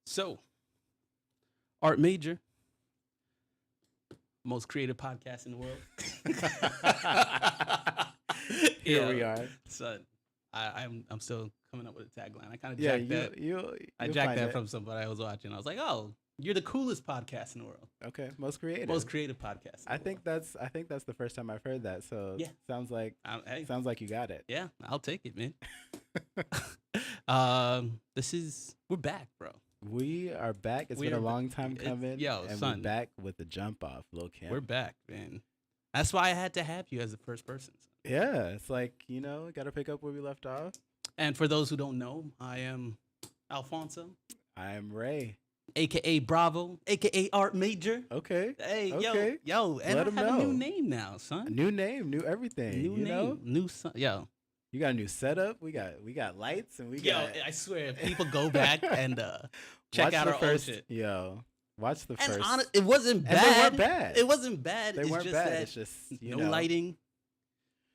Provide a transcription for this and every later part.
So, Art Major, most creative podcast in the world. Here we are. Son, I'm still coming up with a tagline. I kind of Yeah, jacked that. I you'll jacked find that it. from somebody I was watching. I was like, oh, you're the coolest podcast in the world. Okay, most creative. Most creative podcast. I think that's the first time I've heard that. So Yeah. sounds like Hey, sounds like you got it. yeah, I'll take it, man. We're back, bro. We are back. It's been a long time coming. And son, we're back with the jump off, Lil Kim. we're back, man. That's why I had to have you as the first person. Yeah, it's like, got to pick up where we left off. And for those who don't know, I am Alfonso, I'm Ray. aka Bravo, aka Art Major. Okay. Hey, Okay. yo, and Let I 'em have a new know. name now, son. New name, new everything. New you name, know? new son. Yo, You got a new setup. We got lights and we got I swear, if people go back and check watch out the our first old shit. Yo, watch the And first. it wasn't bad. And they weren't bad. It wasn't bad. They it's weren't just bad. That It's just no lighting.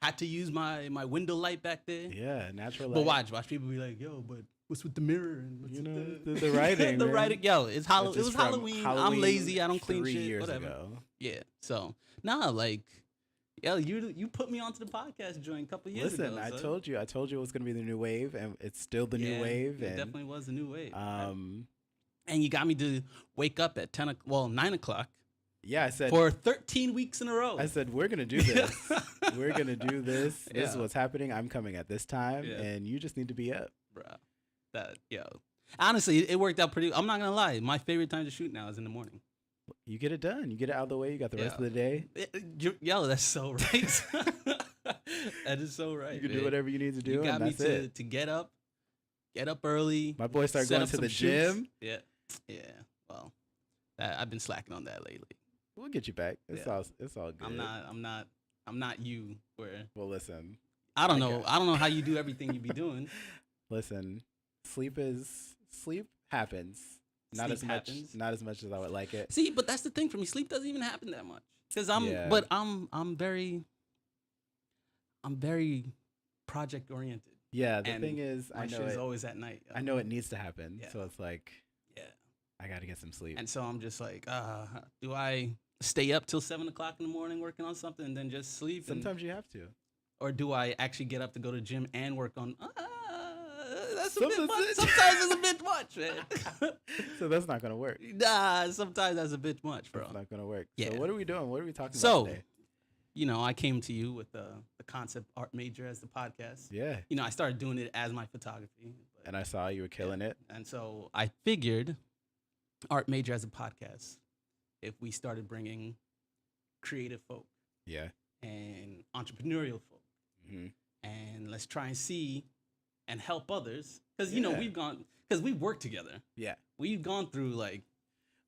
Had to use my window light back there. Yeah, natural light. But watch people be like, yo, but what's with the mirror and what's with the writing. the man. writing. Yo, it It's was just from Halloween. I'm lazy. I don't clean 3 shit. years Whatever. ago. Yeah. So yo, you put me onto the podcast joint a couple years ago. Listen, I son. told you it was gonna be the new wave, and it's still the new wave. It And definitely was a new wave. and you got me to wake up at 9 o'clock yeah, I said for 13 weeks in a row. I said we're gonna do this. We're gonna do this. This is Yeah. what's happening. I'm coming at this time, Yeah. and you just need to be up. Bro, honestly, it worked out pretty. I'm not gonna lie. My favorite time to shoot now is in the morning. You get it done. You get it out of the way. You got the rest Yeah. of the day. Yo, that's so right. That is so right. You can man. do whatever you need to do, You got and me that's it. to get up early. My boys start set going up to the some shoots. gym. Yeah. Well, I've been slacking on that lately. We'll get you back. It's Yeah. all good. I'm not you. Where Well, listen. I don't I know. got- I don't know how you do everything you be doing. Listen, sleep happens. Not Sleep as much. happens. Not as much as I would like it. See, but that's the thing for me. Sleep doesn't even happen that much because Yeah. I'm very project oriented. Yeah, the And thing is, My I know shit is it. always at night. I know it needs to happen. Yeah. So it's like Yeah. I got to get some sleep. And so I'm just like, do I stay up till 7 o'clock in the morning working on something and then just sleep? Sometimes you have to. Or do I actually get up to go to the gym and work on? That's a bit Sometimes much. it- Sometimes it's a bit much, man. So that's not gonna work. Nah, sometimes that's a bit much, bro. That's not gonna work. Yeah. So what are we doing? What are we talking So, about today? I came to you with the concept Art Major as the podcast. Yeah. I started doing it as my photography. And I saw you were killing it. And so I figured Art Major as a podcast, if we started bringing creative folk Yeah. and entrepreneurial folk, hmm and let's try and see and help others. Because, Yeah. we've worked together. Yeah. We've gone through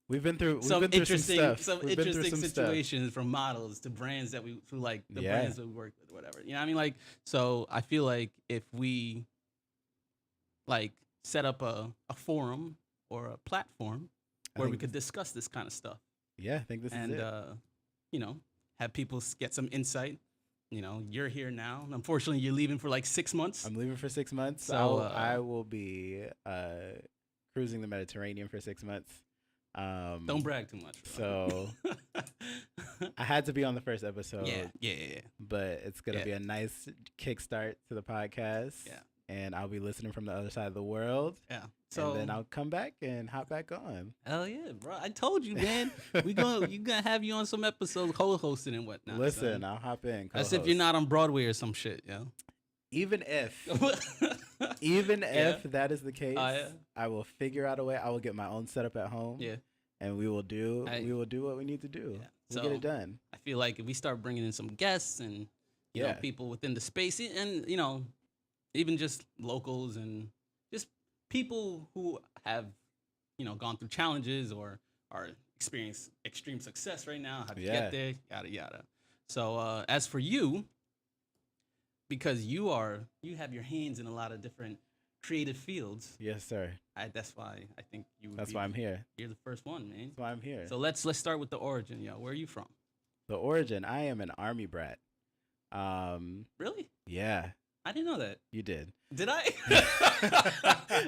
We've been through some some interesting stuff. We've been through some stuff. situations from models to brands that the Yeah. brands that we work with, whatever. You know what I mean? So I feel like if we set up a forum or a platform I where we think could discuss this kind of stuff Yeah, I think this and is it. have people get some insight. You're here now. Unfortunately, you're leaving for 6 months. I'm leaving for 6 months. So, I will be cruising the Mediterranean for 6 months. Don't brag too much. Bro. So I had to be on the first episode. Yeah. But it's gonna Yeah. be a nice kickstart to the podcast. Yeah. And I'll be listening from the other side of the world. Yeah. So and then I'll come back and hop back on. hell yeah, bro! I told you, man. You gonna have you on some episodes, co-hosting and whatnot. Listen, son. I'll hop in. That's if you're not on Broadway or some shit, yo. Even if Yeah. if that is the case, Yeah. I will figure out a way. I will get my own setup at home. Yeah. And we will do Hey. what we need to do. Yeah. We'll So, get it done. I feel like if we start bringing in some guests and you know Yeah. people within the space and even just locals and just people who have gone through challenges or are experiencing extreme success right now, how to Yeah. get there, yada yada. So as for you, because you have your hands in a lot of different creative fields, Yes, sir. that's why I think you would That's be, why I'm here. you're the first one, man. That's why I'm here. So let's start with the origin, yo. Where are you from? The origin, I am an army brat. Really? Yeah. I didn't know that. You did. Did I?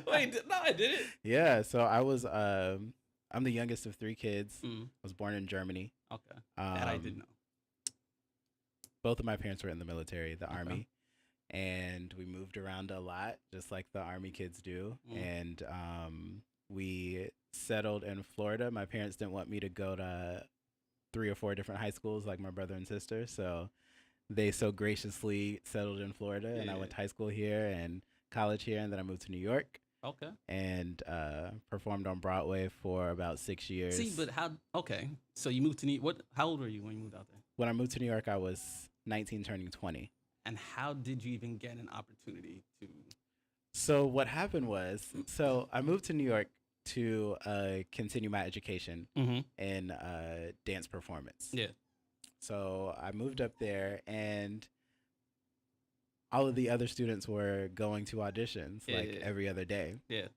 Wait, no, I didn't. Yeah. So I'm the youngest of 3 kids. Mm. I was born in Germany. Okay. That I did know. Both of my parents were in the military, the Okay. Army, and we moved around a lot, just like the Army kids do. And we settled in Florida. My parents didn't want me to go to 3 or 4 different high schools like my brother and sister, so they so graciously settled in Florida, and I went to high school here and college here, and then I moved to New York. Okay. And performed on Broadway for about 6 years. See, but how? Okay, so you moved to New York. How old were you when you moved out there? When I moved to New York, I was 19, turning 20. And how did you even get an opportunity to? So what happened was, I moved to New York to continue my education in dance performance. Yeah. So I moved up there, and all of the other students were going to auditions every other day. Yeah.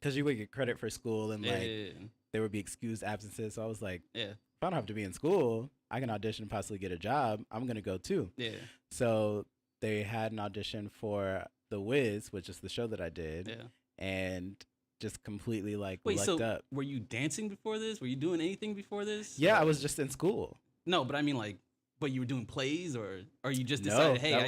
Because you would get credit for school, and there would be excused absences. So I was like, if I don't have to be in school, I can audition and possibly get a job. I'm going to go too. Yeah. So they had an audition for The Wiz, which is the show that I did. Yeah. And just completely lucked up. Were you dancing before this? Were you doing anything before this? Yeah, I was just in school. No, but I mean but you were doing plays, or you just decided, hey, I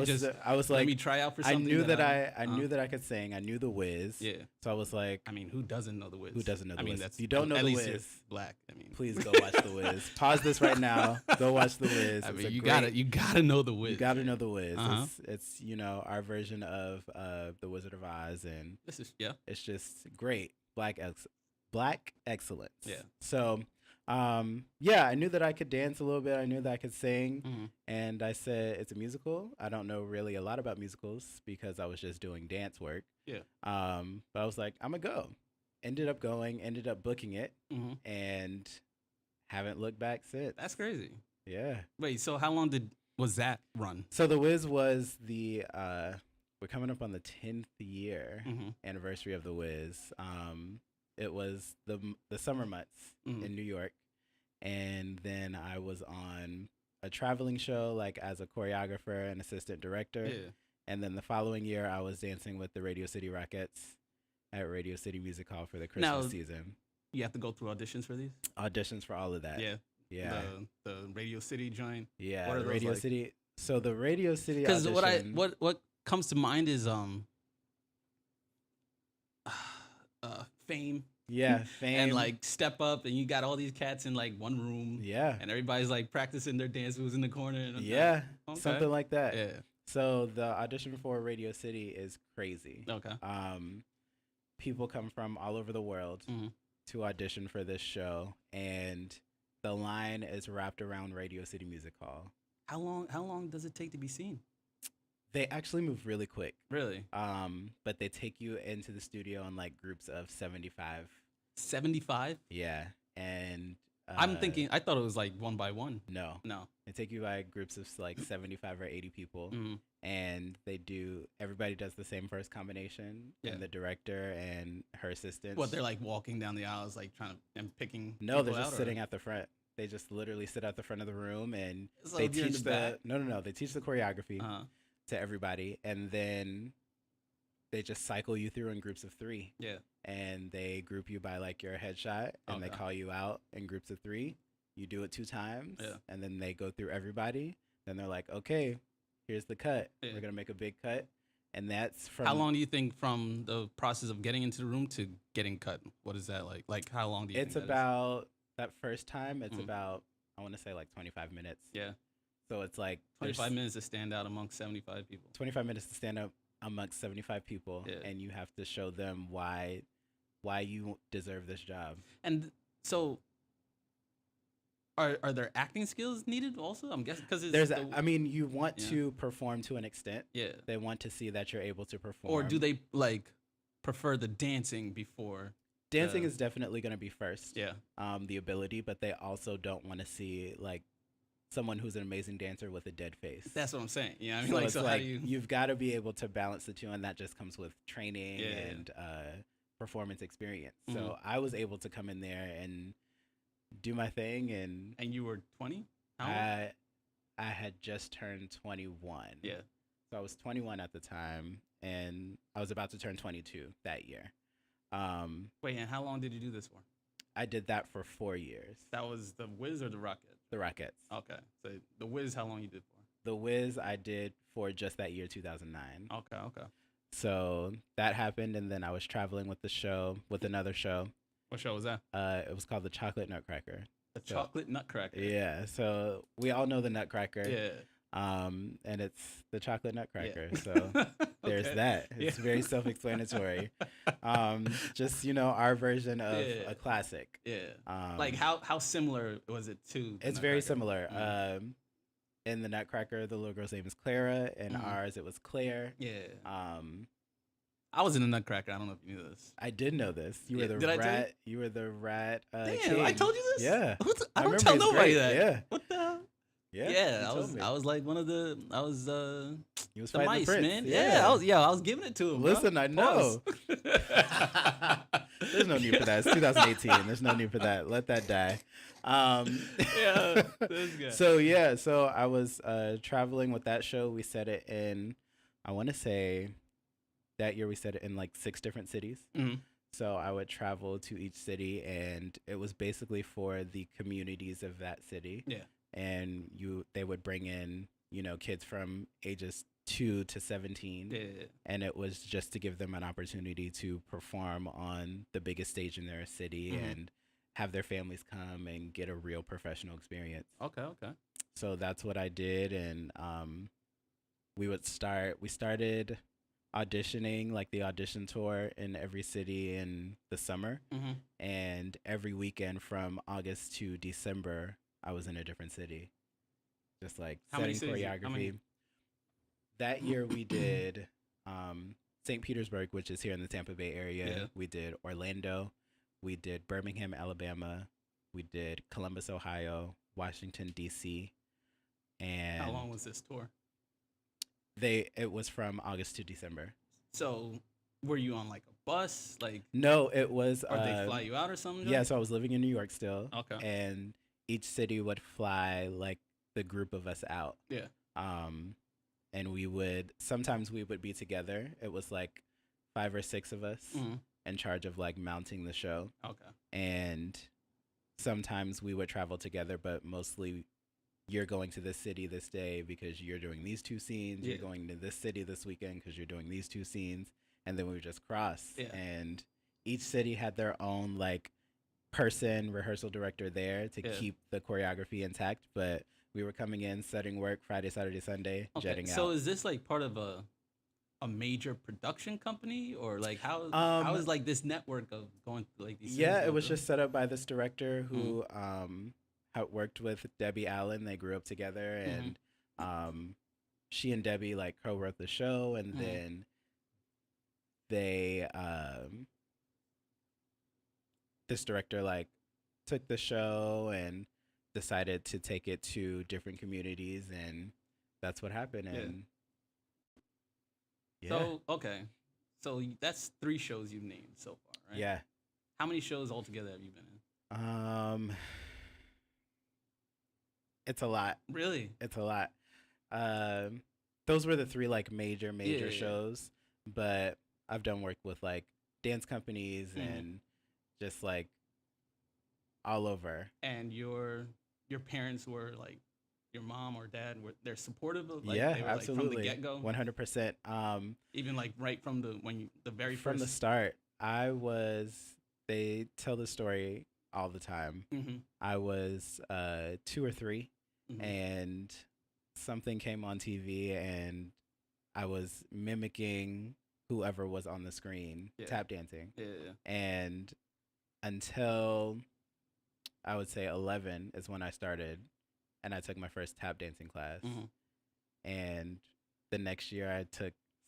was like, let me try out for something. I knew that I knew that I could sing. I knew The Wiz. Yeah. So I was like, I mean, who doesn't know The Wiz? Who doesn't know The Wiz? That's, you don't know at The least Wiz. You're black. I mean, please go watch The Wiz. Pause this right now. Go watch The Wiz. I mean, you gotta know The Wiz. You gotta know The Wiz. It's our version of The Wizard of Oz, and it's just great. Black excellence. Yeah. So. I knew that I could dance a little bit. I knew that I could sing. And I said, it's a musical. I don't know really a lot about musicals because I was just doing dance work. Yeah. But I was like, I'm going to go. Ended up going, ended up booking it, and haven't looked back since. That's crazy. Yeah. Wait, so how long was that run? So The Wiz was we're coming up on the 10th year anniversary of The Wiz. It was the summer months in New York. And then I was on a traveling show, as a choreographer and assistant director. Yeah. And then the following year, I was dancing with the Radio City Rockettes at Radio City Music Hall for the Christmas season. You have to go through auditions for these? Auditions for all of that. Yeah. Yeah. The Radio City joint. Yeah. What are those Radio City. So the Radio City audition. Because what comes to mind is Fame. Yeah, Fame. And Step Up, and you got all these cats in one room. Yeah. And everybody's practicing their dance moves in the corner. And something like that. Yeah. So the audition for Radio City is crazy. Okay. People come from all over the world to audition for this show, and the line is wrapped around Radio City Music Hall. How long does it take to be seen? They actually move really quick. Really? But they take you into the studio in groups of 75. 75? Yeah. And I thought it was one by one. No. They take you by groups of 75 or 80 people. And everybody does the same first combination. Yeah. And the director and her assistants. What, they're walking down the aisles trying to and picking No, they're just sitting at the front. They just literally sit at the front of the room, and they teach they teach the choreography to everybody, and then they just cycle you through in groups of 3. Yeah. And they group you by your headshot, and they call you out in groups of 3. You do it 2 times, and then they go through everybody. Then they're like, okay, here's the cut. Yeah. We're gonna make a big cut, and that's from. How long do you think from the process of getting into the room to getting cut? What is that like? How long do you? It's think about that first time. It's about, I want to say 25 minutes. Yeah. So it's 25 minutes to stand out amongst 75 people. 25 minutes to stand up amongst 75 people, and you have to show them why you deserve this job. And so, are there acting skills needed also? I'm guessing because you want to perform to an extent. Yeah, they want to see that you're able to perform. Or do they prefer the dancing before? Dancing is definitely going to be first. Yeah. The ability, but they also don't want to see someone who's an amazing dancer with a dead face. That's what I'm saying. Yeah, I mean, so how do you? You've got to be able to balance the two, and that just comes with training and performance experience. So I was able to come in there and do my thing, and you were 20. I had just turned 21. Yeah. So I was 21 at the time, and I was about to turn 22 that year. Wait, and how long did you do this for? I did that for 4 years. That was the Wiz or the Rocket? The Rockets. Okay. So the Wiz, how long you did for? The Wiz I did for just that year, 2009. Okay. So that happened, and then I was traveling with another show. What show was that? It was called The Chocolate Nutcracker. The Chocolate Nutcracker. Yeah. So we all know the Nutcracker. Yeah. And it's the Chocolate Nutcracker. Yeah. So there's that. It's very self-explanatory. Just our version of a classic. Yeah. Like how similar was it to? It's very similar. In the Nutcracker, the little girl's name is Clara, and ours it was Claire. Yeah. I was in the Nutcracker. I don't know if you knew this. I did know this. You were the Did rat. You were the rat. Damn, king. I told you this. Yeah. I don't tell nobody that. Yeah. What the hell? Yeah. I was like one of the. I was You was the fighting mice, the prince. man. Yeah. I was giving it to him. Listen, bro. I know. There's no need for that. It's 2018. There's no need for that. Let that die. Yeah. This guy. So I was traveling with that show. We set it in, I want to say, that year we set it in like 6 different cities. Mm-hmm. So I would travel to each city, and it was basically for the communities of that city. Yeah. And they would bring in, kids from ages 2 to 17. Yeah. And it was just to give them an opportunity to perform on the biggest stage in their city and have their families come and get a real professional experience. Okay. So that's what I did. And we started auditioning, like the audition tour in every city in the summer. Mm-hmm. And every weekend from August to December, I was in a different city. Just like setting choreography. That year we did St. Petersburg, which is here in the Tampa Bay area. Yeah. We did Orlando. We did Birmingham, Alabama. We did Columbus, Ohio, Washington, D.C. And how long was this tour? It was from August to December. So were you on like a bus? Like no, it was. Or they fly you out or something? Yeah, so I was living in New York still. Okay. And each city would fly like the group of us out. Yeah. And sometimes we would be together. It was like 5 or 6 of us in charge of like mounting the show. Okay. And sometimes we would travel together, but mostly you're going to this city this day because you're doing these 2 scenes. Yeah. You're going to this city this weekend because you're doing these 2 scenes. And then we would just cross. Yeah. And each city had their own like rehearsal director there to keep the choreography intact. But we were coming in, setting work Friday, Saturday, Sunday, jetting out. So is this like part of a major production company, or like how is like this network of going through like these? Yeah, it was just set up by this director who had worked with Debbie Allen. They grew up together, and she and Debbie like co-wrote the show, and then they this director like took the show and decided to take it to different communities, and that's what happened. And so so that's 3 shows you've named so far, right? Yeah. How many shows altogether have you been in? It's a lot. Really? It's a lot. Those were the 3 like major shows, but I've done work with like dance companies and just like all over. And your parents were like, your mom or dad, they're supportive of like, yeah, they were, absolutely, like, from the get-go? 100%. Even like right from the very first? From the start, they tell the story all the time. I was 2 or 3 and something came on TV and I was mimicking whoever was on the screen, tap dancing. Yeah. And until I would say 11 is when I started, and I took my first tap dancing class. And the next year I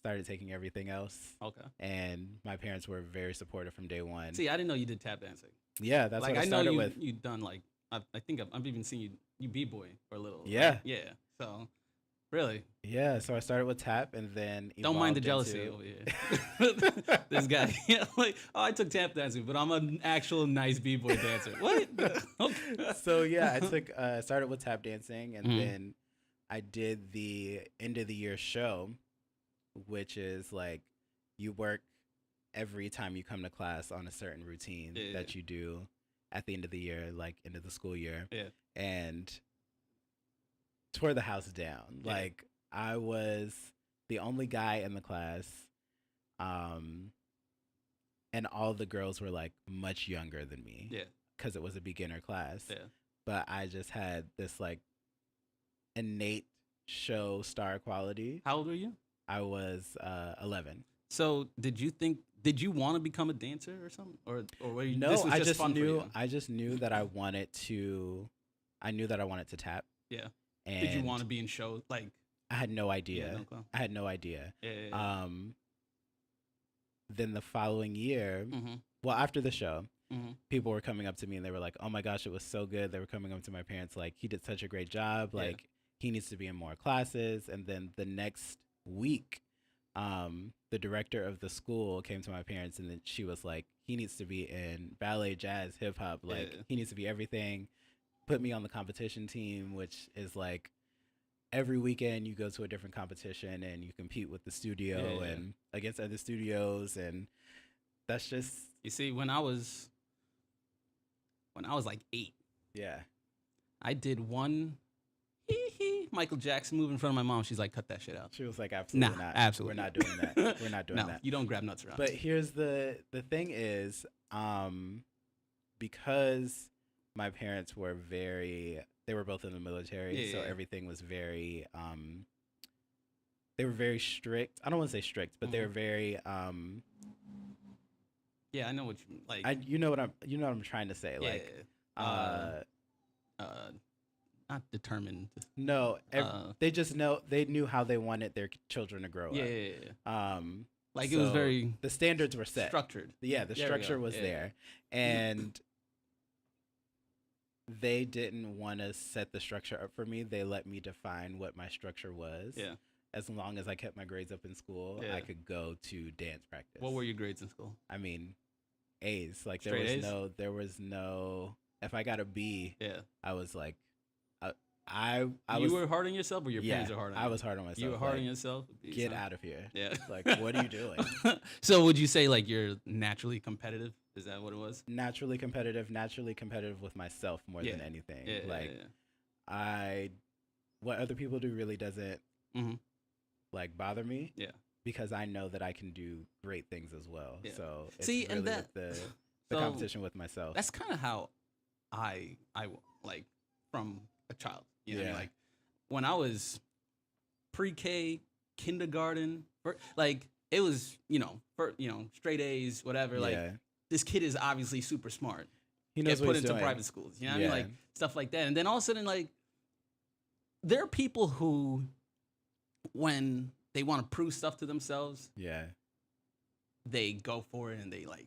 started taking everything else. Okay. And my parents were very supportive from day one. See, I didn't know you did tap dancing. Yeah, that's like, what I started with. You've done like, I think I've even seen you b-boy for a little. Yeah. Right? Yeah. So, really. Yeah, so I started with tap and then don't mind the jealousy over here. This guy, like, oh, I took tap dancing, but I'm an actual nice b-boy dancer. What? Okay. So yeah, I started with tap dancing, and then I did the end of the year show, which is like you work every time you come to class on a certain routine that you do at the end of the year, like end of the school year. Yeah. And tore the house down. Yeah. Like I was the only guy in the class. And all the girls were like much younger than me. Yeah. Because it was a beginner class. Yeah. But I just had this like innate show star quality. How old were you? I was 11. So did you want to become a dancer or something? Or were you, No, this was I just just fun for knew you? I just knew that I wanted to tap. Yeah. And Did you want to be in shows? Like, I had no idea. Yeah, okay. I had no idea. Yeah. Then the following year, Mm-hmm. well, after the show, Mm-hmm. people were coming up to me and they were like, "Oh my gosh, it was so good." They were coming up to my parents like, "He did such a great job. Like, he needs to be in more classes." And then the next week, the director of the school came to my parents and then she was like, "He needs to be in ballet, jazz, hip hop. Like, he needs to be everything." Put me on the competition team, which is like every weekend you go to a different competition and you compete with the studio and against other studios, and that's just, You see, when I was like 8, yeah. I did one Michael Jackson move in front of my mom. She's like, "Cut that shit out." She was like, "Absolutely Nah, not. absolutely We're not doing that. We're not doing No, that." you don't grab nuts around. But here's the thing is, because my parents were they were both in the military, so everything was very, they were very strict. I don't want to say strict, but they were very, yeah, I know what you like. you know what I'm trying to say. Like, not determined. no, they knew how they wanted their children to grow up. Yeah. Like, so it was very the standards were set. structured. Yeah, the There we structure go. was there. And they didn't want to set the structure up for me. They let me define what my structure was. Yeah. As long as I kept my grades up in school, Yeah. I could go to dance practice. What were your grades in school? I mean, A's. Like Straight A's? there was no, if I got a B, Yeah. I was like, I You was, were hard on yourself, or your parents are hard on you? I was hard on myself. You were hard like, on yourself? Get out of here. Yeah. Like, what are you doing? So would you say like you're naturally competitive? Is that what it was? Naturally competitive with myself more than anything. What other people do really doesn't like bother me. Yeah. Because I know that I can do great things as well. Yeah. So it's See, really and that the so competition with myself. That's kind of how I like from a child. You know what I mean? Like when I was pre-K, kindergarten, like it was, straight A's, whatever. Like this kid is obviously super smart. He knows Get what put he's into doing. private schools. You know what I mean? Like stuff like that. And then all of a sudden, like there are people who, when they want to prove stuff to themselves, they go for it and they like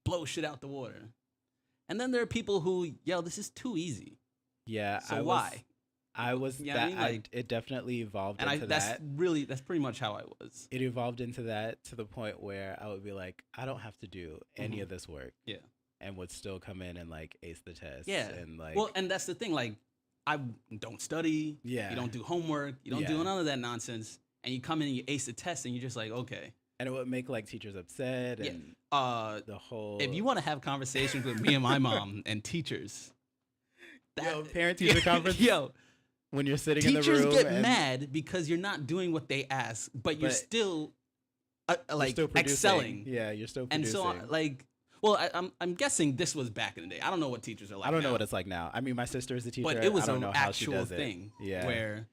blow shit out the water. And then there are people who, this is too easy. Yeah. So why? I was You know what I mean? Like, it definitely evolved and into that. That's pretty much how I was. It evolved into that to the point where I would be like, I don't have to do any of this work. Yeah. And would still come in and like ace the test. Yeah. And like, well, and that's the thing. Like, I don't study. Yeah. You don't do homework. You don't do none of that nonsense. And you come in and you ace the test and you're just like, okay. And it would make like teachers upset and the whole. If you want to have conversations with me and my mom and teachers, parent-teacher conference. When you're sitting in the room, teachers get mad because you're not doing what they ask, but you're still like still excelling. Yeah, you're still and producing. So I'm guessing this was back in the day. I don't know what teachers are like. I don't know now, what it's like now. I mean, my sister is a teacher, but it was I don't an know how she actual does thing. Yeah. Where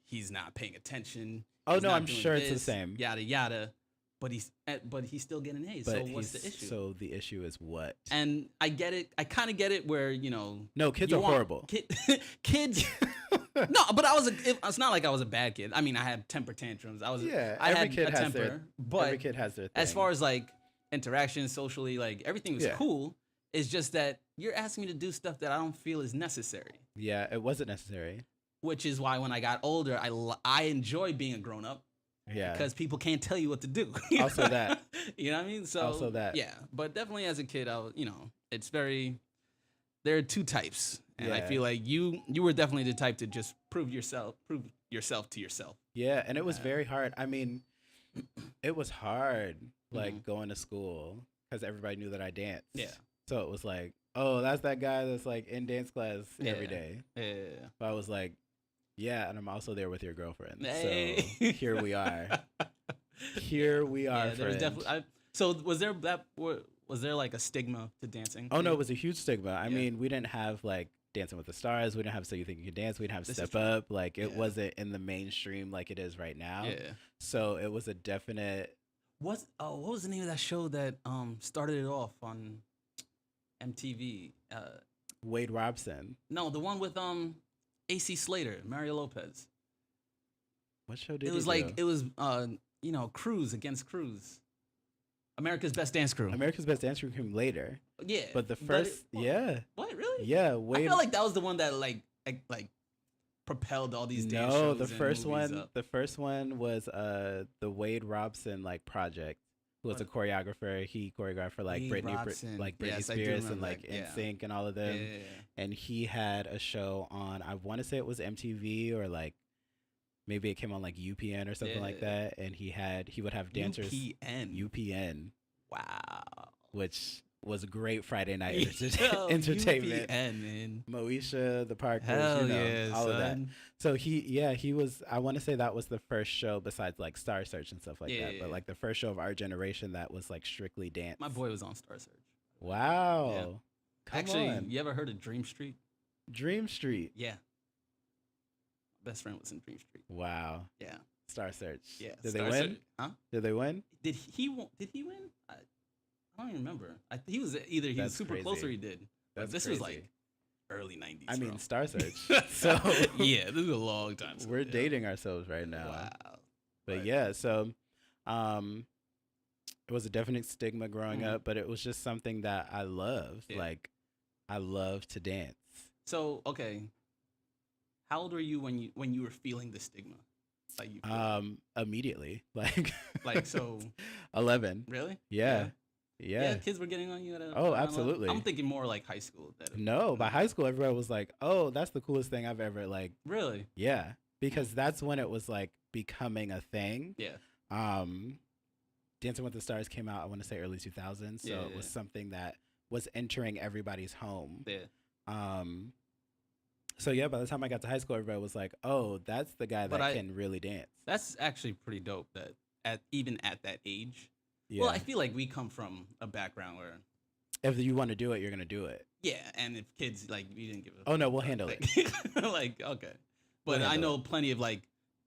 he's not paying attention. Oh he's no, not I'm doing sure it's the this, same. Yada yada. But he's still getting A's. But so what's the issue? So the issue is what? And I get it. I kind of get it. Where no, kids are horrible. Kids. No, but it's not like I was a bad kid. I mean, I had temper tantrums. I had a temper. But every kid has their thing. as far as like interaction socially, like everything was cool. It's just that you're asking me to do stuff that I don't feel is necessary. Yeah, it wasn't necessary. Which is why when I got older, I enjoy being a grown up. Yeah. Because people can't tell you what to do. Also that. You know what I mean? So also that. Yeah. But definitely as a kid, it's very. There are two types, and I feel like you were definitely the type to just prove yourself to yourself. Yeah, and it was very hard. I mean, it was hard, like Mhm. going to school because everybody knew that I danced. Yeah. So it was like, oh, that's that guy that's like in dance class every Yeah. day. Yeah. But I was like, yeah, and I'm also there with your girlfriend. Hey. So here we are. Here we are, Yeah, there was friend. definitely. So was there like a stigma to dancing? Oh for no, you? it was a huge stigma. I Yeah. mean, we didn't have like Dancing with the Stars. We didn't have So You Think You Can Dance. We didn't have This is Step true. Up. Like it Yeah. wasn't in the mainstream like it is right now. Yeah. So it was a definite. What was the name of that show that started it off on MTV? Wade Robson. No, the one with AC Slater, Mario Lopez. What show did It was he like do? it was Cruise against Cruise. America's Best Dance Crew. America's Best Dance Crew came later. Yeah. But the first, yeah, What really? yeah, I Wade. feel like that was the one that like propelled all these dance No, shows. the and first movies one, up. the first one was the Wade Robson like project. Who was a What? choreographer? He choreographed for like Wade Britney, Robson. like Britney Yes, I do Spears and remember like that. Yeah. NSYNC and all of them. Yeah. And he had a show on. I want to say it was MTV or like maybe it came on like UPN or something like Yeah. that. And he would have dancers. UPN. UPN, Wow. which was great Friday night Yo, entertainment. UPN, man. Moesha, the Parkers, Hell you know, yeah, all of that. son. So he was. I want to say that was the first show besides like Star Search and stuff like Yeah, that. yeah, But yeah. like the first show of our generation that was like strictly dance. My boy was on Star Search. Wow. Yeah. Come Actually, on. you ever heard of Dream Street? Dream Street. Yeah. My best friend was in Dream Street. Wow. Yeah. Star Search. Yeah. Did Star they win? Search. Huh? Did they win? Did he win? I don't even remember. He was either he was That's super close or crazy. he did. But That's this crazy. was like early 90s. I mean, bro. Star Search. So yeah, this is a long time. ago, we're yeah. dating ourselves right now. Wow. But Right. yeah, so it was a definite stigma growing Mhm. up, but it was just something that I loved. Yeah. Like I love to dance. So okay, how old were you when you were feeling the stigma? Like you feel Immediately. like so 11. really? Yeah. Yeah. Kids were getting on you at a Oh, around 11? absolutely. I'm thinking more like high school. No, by high school everybody was like, "Oh, that's the coolest thing I've ever like." Really? Yeah, because that's when it was like becoming a thing. Yeah. Dancing with the Stars came out, I want to say early 2000s, so Yeah, it was yeah. something that was entering everybody's home. Yeah. So yeah, by the time I got to high school, everybody was like, "Oh, that's the guy But that I- can really dance." That's actually pretty dope that even at that age. Yeah. Well, I feel like we come from a background where If you want to do it, you're gonna do it. yeah, and if kids like we didn't give a Oh no, we'll handle it. like okay. We'll But I handle know plenty of like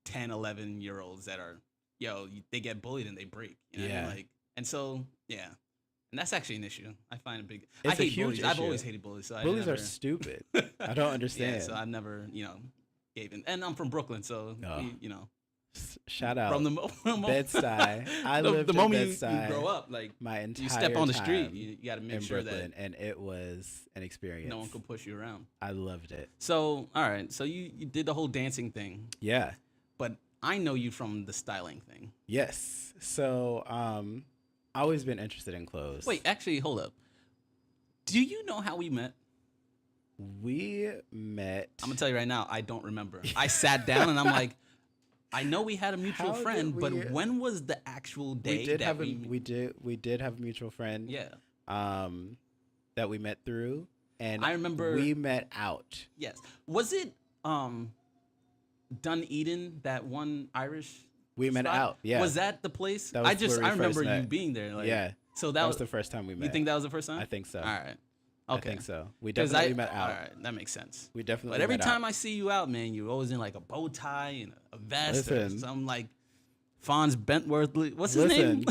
10, 11-year-olds that are they get bullied and they break, you know? Yeah. Like and so yeah. And that's actually an issue. I find it big. It's I a hate huge bullies. I've issue. always hated bullies. So Bullies I are never, stupid. I don't understand. Yeah, so I never, gave in. And I'm from Brooklyn, so Oh. you know, Shout out from the Bed-Stuy. I the lived in moment you Bed-Stuy grow up, like my entire you step on the street, time you got to make in sure Brooklyn, that and it was an experience. no one can push you around. I loved it. So, all right. So you did the whole dancing thing, Yeah. but I know you from the styling thing. Yes. So, always been interested in clothes. Wait, actually, hold up. Do you know how we met? We met. I'm gonna tell you right now. I don't remember. I sat down and I'm like, I know we had a mutual How did friend, but we- when was the actual day we did that have we we did have a mutual friend. Yeah. That we met through, and I remember- we met out. Yes. Was it Dunedin, that one Irish? We met spot? out. Yeah. Was that the place? That was I where we remember first you met. being there. Like, Yeah. So That was the first time we met. You think that was the first time? I think so. All right. I Okay. think so. We 'Cause definitely met out. All right, that makes sense. We definitely. But every met time out. I see you out, man, you're always in like a bow tie and a vest or Listen. something like Fonz Bentworth. What's his Listen, name?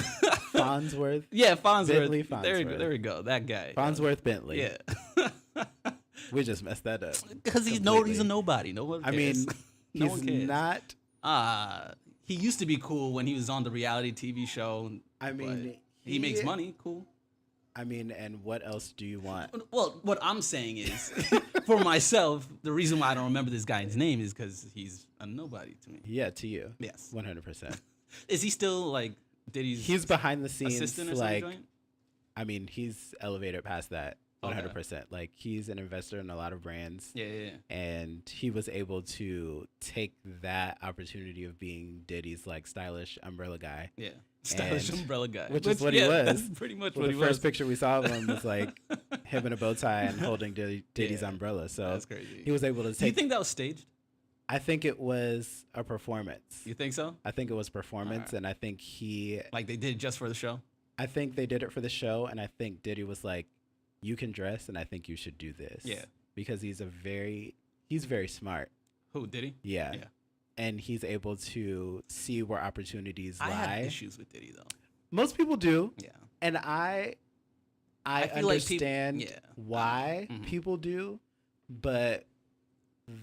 Farnsworth. Yeah, Fonzworth. Bentley There we go. Farnsworth. There we go. That guy. Farnsworth Bentley. Yeah. We just messed that up. Because he's completely. a nobody. No one I cares. mean, no he's one cares. not. He used to be cool when he was on the reality TV show. I mean, but he makes money. Cool. I mean, and what else do you want? Well, what I'm saying is, for myself, the reason why I don't remember this guy's name is because he's a nobody to me. Yeah, to you. Yes. 100%. Is he still like? Did he? He's behind the scenes. assistant or some Like, joint? I mean, he's elevated past that. 100%. Like, he's an investor in a lot of brands. Yeah. And he was able to take that opportunity of being Diddy's like stylish umbrella guy. Yeah. Stylish umbrella guy. Which is what he was. That's pretty much what he was. The first picture we saw of him was like him in a bow tie and holding Diddy's umbrella. So that's crazy. He was able to take. Do you think that was staged? I think it was a performance. You think so? I think it was performance, and I think like they did it just for the show. I think they did it for the show, and I think Diddy was like, "You can dress, and I think you should do this." Yeah, because he's very smart. Who, Diddy? Yeah. And he's able to see where opportunities lie. I have issues with Diddy though. Most people do. Yeah, and I understand like why people do, but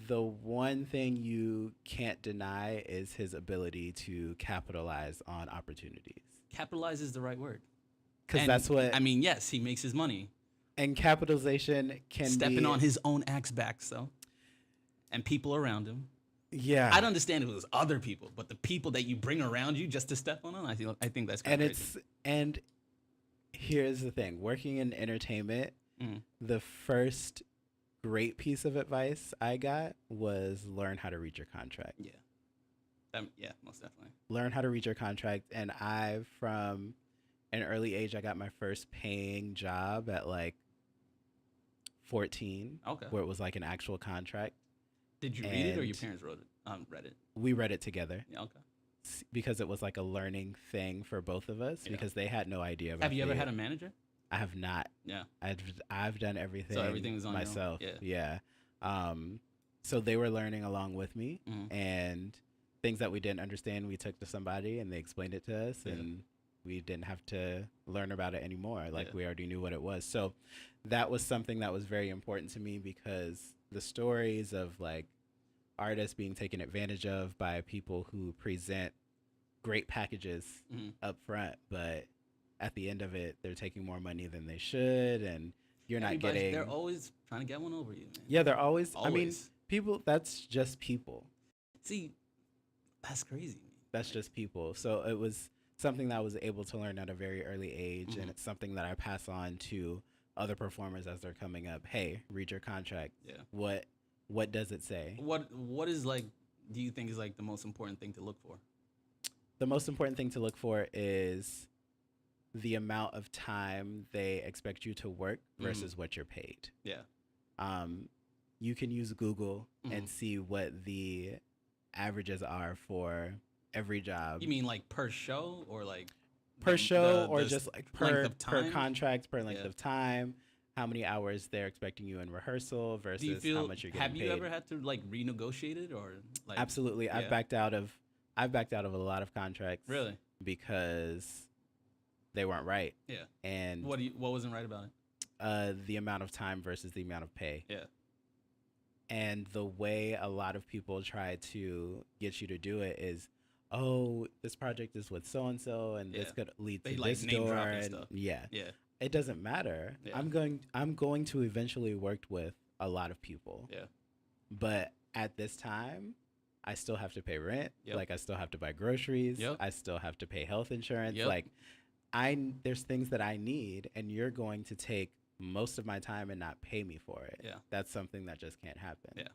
the one thing you can't deny is his ability to capitalize on opportunities. Capitalize is the right word. Because that's what... I mean, yes, he makes his money. And capitalization can Stepping on his own axe backs, though. And people around him. Yeah. I'd understand if it was other people, but the people that you bring around you just to step on them, I think that's kind of crazy. And here's the thing. Working in entertainment, the first great piece of advice I got was learn how to read your contract. Yeah. Yeah, most definitely. Learn how to read your contract. And from an early age, I got my first paying job at like 14. Okay. Where it was like an actual contract. Did you read it or your parents read it? We read it together. Yeah, okay. Because it was like a learning thing for both of us because they had no idea about it. Have you ever had a manager? I have not. Yeah. I've done everything. So everything was on myself. Your own? Yeah. So they were learning along with me, and things that we didn't understand, we took to somebody and they explained it to us, and we didn't have to learn about it anymore. Like we already knew what it was. So that was something that was very important to me because the stories of like artists being taken advantage of by people who present great packages up front, but at the end of it, they're taking more money than they should, and you're not getting... They're always trying to get one over you, man. Yeah, they're always... I mean, people, that's just people. See, that's crazy. That's just people. So it was something that I was able to learn at a very early age, and it's something that I pass on to other performers as they're coming up. Hey, read your contract. Yeah. What does it say? What is like, do you think is like the most important thing to look for? The most important thing to look for is the amount of time they expect you to work versus what you're paid. Yeah. You can use Google and see what the averages are for every job. You mean like per show or like per show or just like per contract, per length of time, how many hours they're expecting you in rehearsal versus how much you're getting paid. Have you ever had to like renegotiate it or like? Absolutely. Yeah. I've backed out of a lot of contracts. Really? Because they weren't right. Yeah. And what wasn't right about it? The amount of time versus the amount of pay. Yeah. And the way a lot of people try to get you to do it is, oh, this project is with so and so, and this could lead to this door. And stuff. Yeah. Yeah. It doesn't matter. Yeah. I'm going to eventually work with a lot of people. Yeah. But at this time, I still have to pay rent. Yep. Like I still have to buy groceries. Yep. I still have to pay health insurance. Yep. Like there's things that I need, and you're going to take most of my time and not pay me for it. Yeah. That's something that just can't happen. Yeah.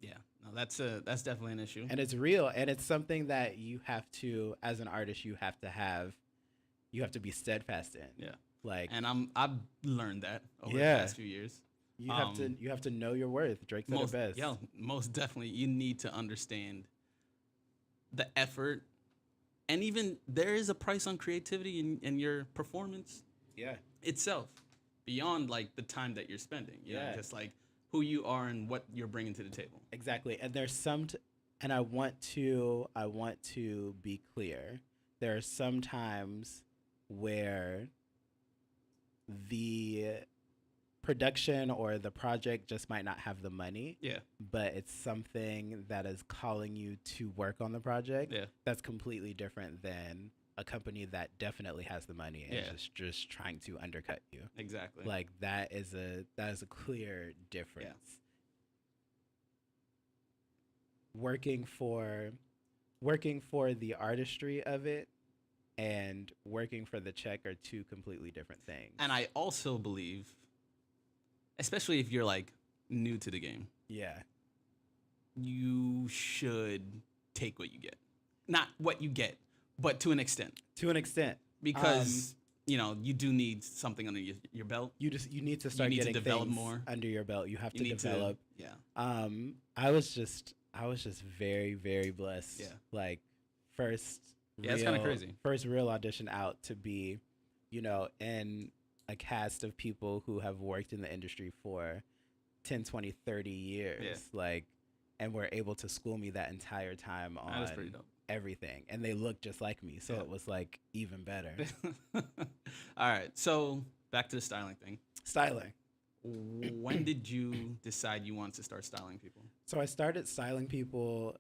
Yeah. No, that's definitely an issue. And it's real, and it's something that you have to, as an artist, you have to be steadfast in. Yeah. Like, and I've learned that over the past few years. You have to know your worth. Drake said it best. Yeah, most definitely. You need to understand the effort, and even there is a price on creativity in your performance. Yeah. Itself, beyond like the time that you're spending. You know, just like who you are and what you're bringing to the table. Exactly. And there's and I want to be clear. There are some times where the production or the project just might not have the money. Yeah. But it's something that is calling you to work on the project. Yeah. That's completely different than a company that definitely has the money and just trying to undercut you. Exactly. Like that is a clear difference. Yeah. Working for the artistry of it and working for the check are two completely different things. And I also believe especially if you're like new to the game, Yeah. you should take what you get. Not what you get, but to an extent. To an extent. Because, you do need something under your belt. You need to start need to getting develop things more. under your belt. You have You to need develop. Yeah. I was just very, very blessed. Yeah. Like first Yeah, it's kind of crazy. First real audition out to be, in a cast of people who have worked in the industry for 10, 20, 30 years. Yeah. Like, and were able to school me that entire time on That is pretty dope. everything. And they looked just like me. So Yeah. it was like even better. All right. So back to the styling thing. Styling. When did you decide you wanted to start styling people? So I started styling people.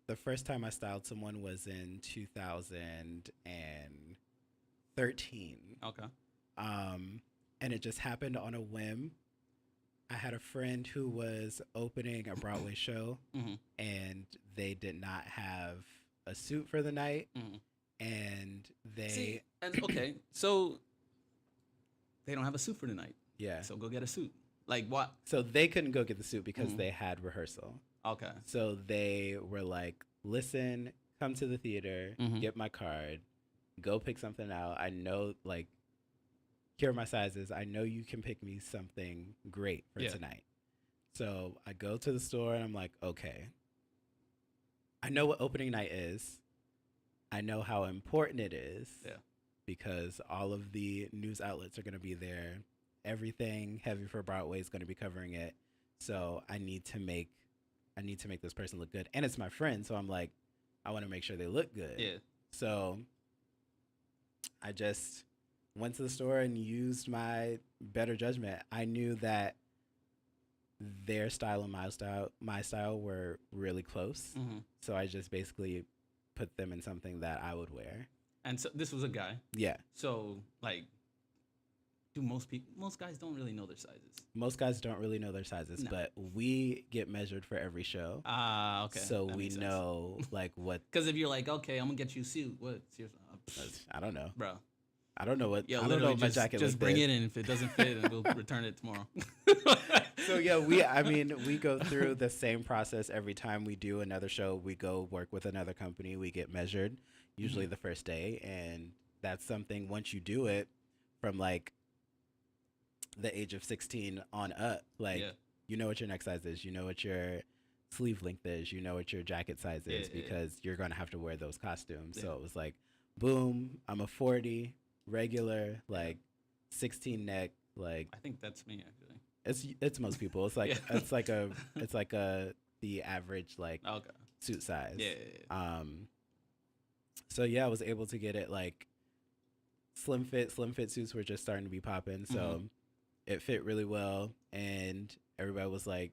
The first time I styled someone was in 2013. Okay. And it just happened on a whim. I had a friend who was opening a Broadway show, Mm-hmm. and they did not have a suit for the night. Mm-hmm. And they, See, okay, so they don't have a suit for tonight. yeah. So go get a suit. Like what? So they couldn't go get the suit because Mhm. they had rehearsal. Okay. So they were like, listen, come to the theater, Mhm. get my card, go pick something out. I know, like, here are my sizes. I know you can pick me something great for Yeah. tonight. So I go to the store and I'm like, okay, I know what opening night is. I know how important it is. Yeah. Because all of the news outlets are going to be there. Everything heavy for Broadway is going to be covering it. So I need to make this person look good. And it's my friend, so I'm like, I want to make sure they look good. Yeah. So I just went to the store and used my better judgment. I knew that their style and my style were really close. Mm-hmm. So I just basically put them in something that I would wear. And so this was a guy. Yeah. So like, do most guys don't really know their sizes? Most guys don't really know their sizes, No. but we get measured for every show. Ah, okay. So That we makes sense. know like what. Because if you're like, okay, I'm gonna get you a suit. What's your, I don't know. bro? I don't know what. Yeah, I don't know literally what my just, jacket just looked bring like. it in. If it doesn't fit, and we'll return it tomorrow. So yeah, we go through the same process every time we do another show. We go work with another company. We get measured, usually Mm-hmm. the first day, and that's something. Once you do it, from like the age of 16 on up, like Yeah. you know what your neck size is. You know what your sleeve length is. You know what your jacket size is Yeah. because you're gonna have to wear those costumes. Yeah. So it was like, boom, I'm a 40 regular, like 16 neck, like. I think that's me actually. It's most people. It's like Yeah. it's like the average like Okay. suit size. Yeah. So yeah, I was able to get it like slim fit suits were just starting to be popping. So Mhm. it fit really well, and everybody was like,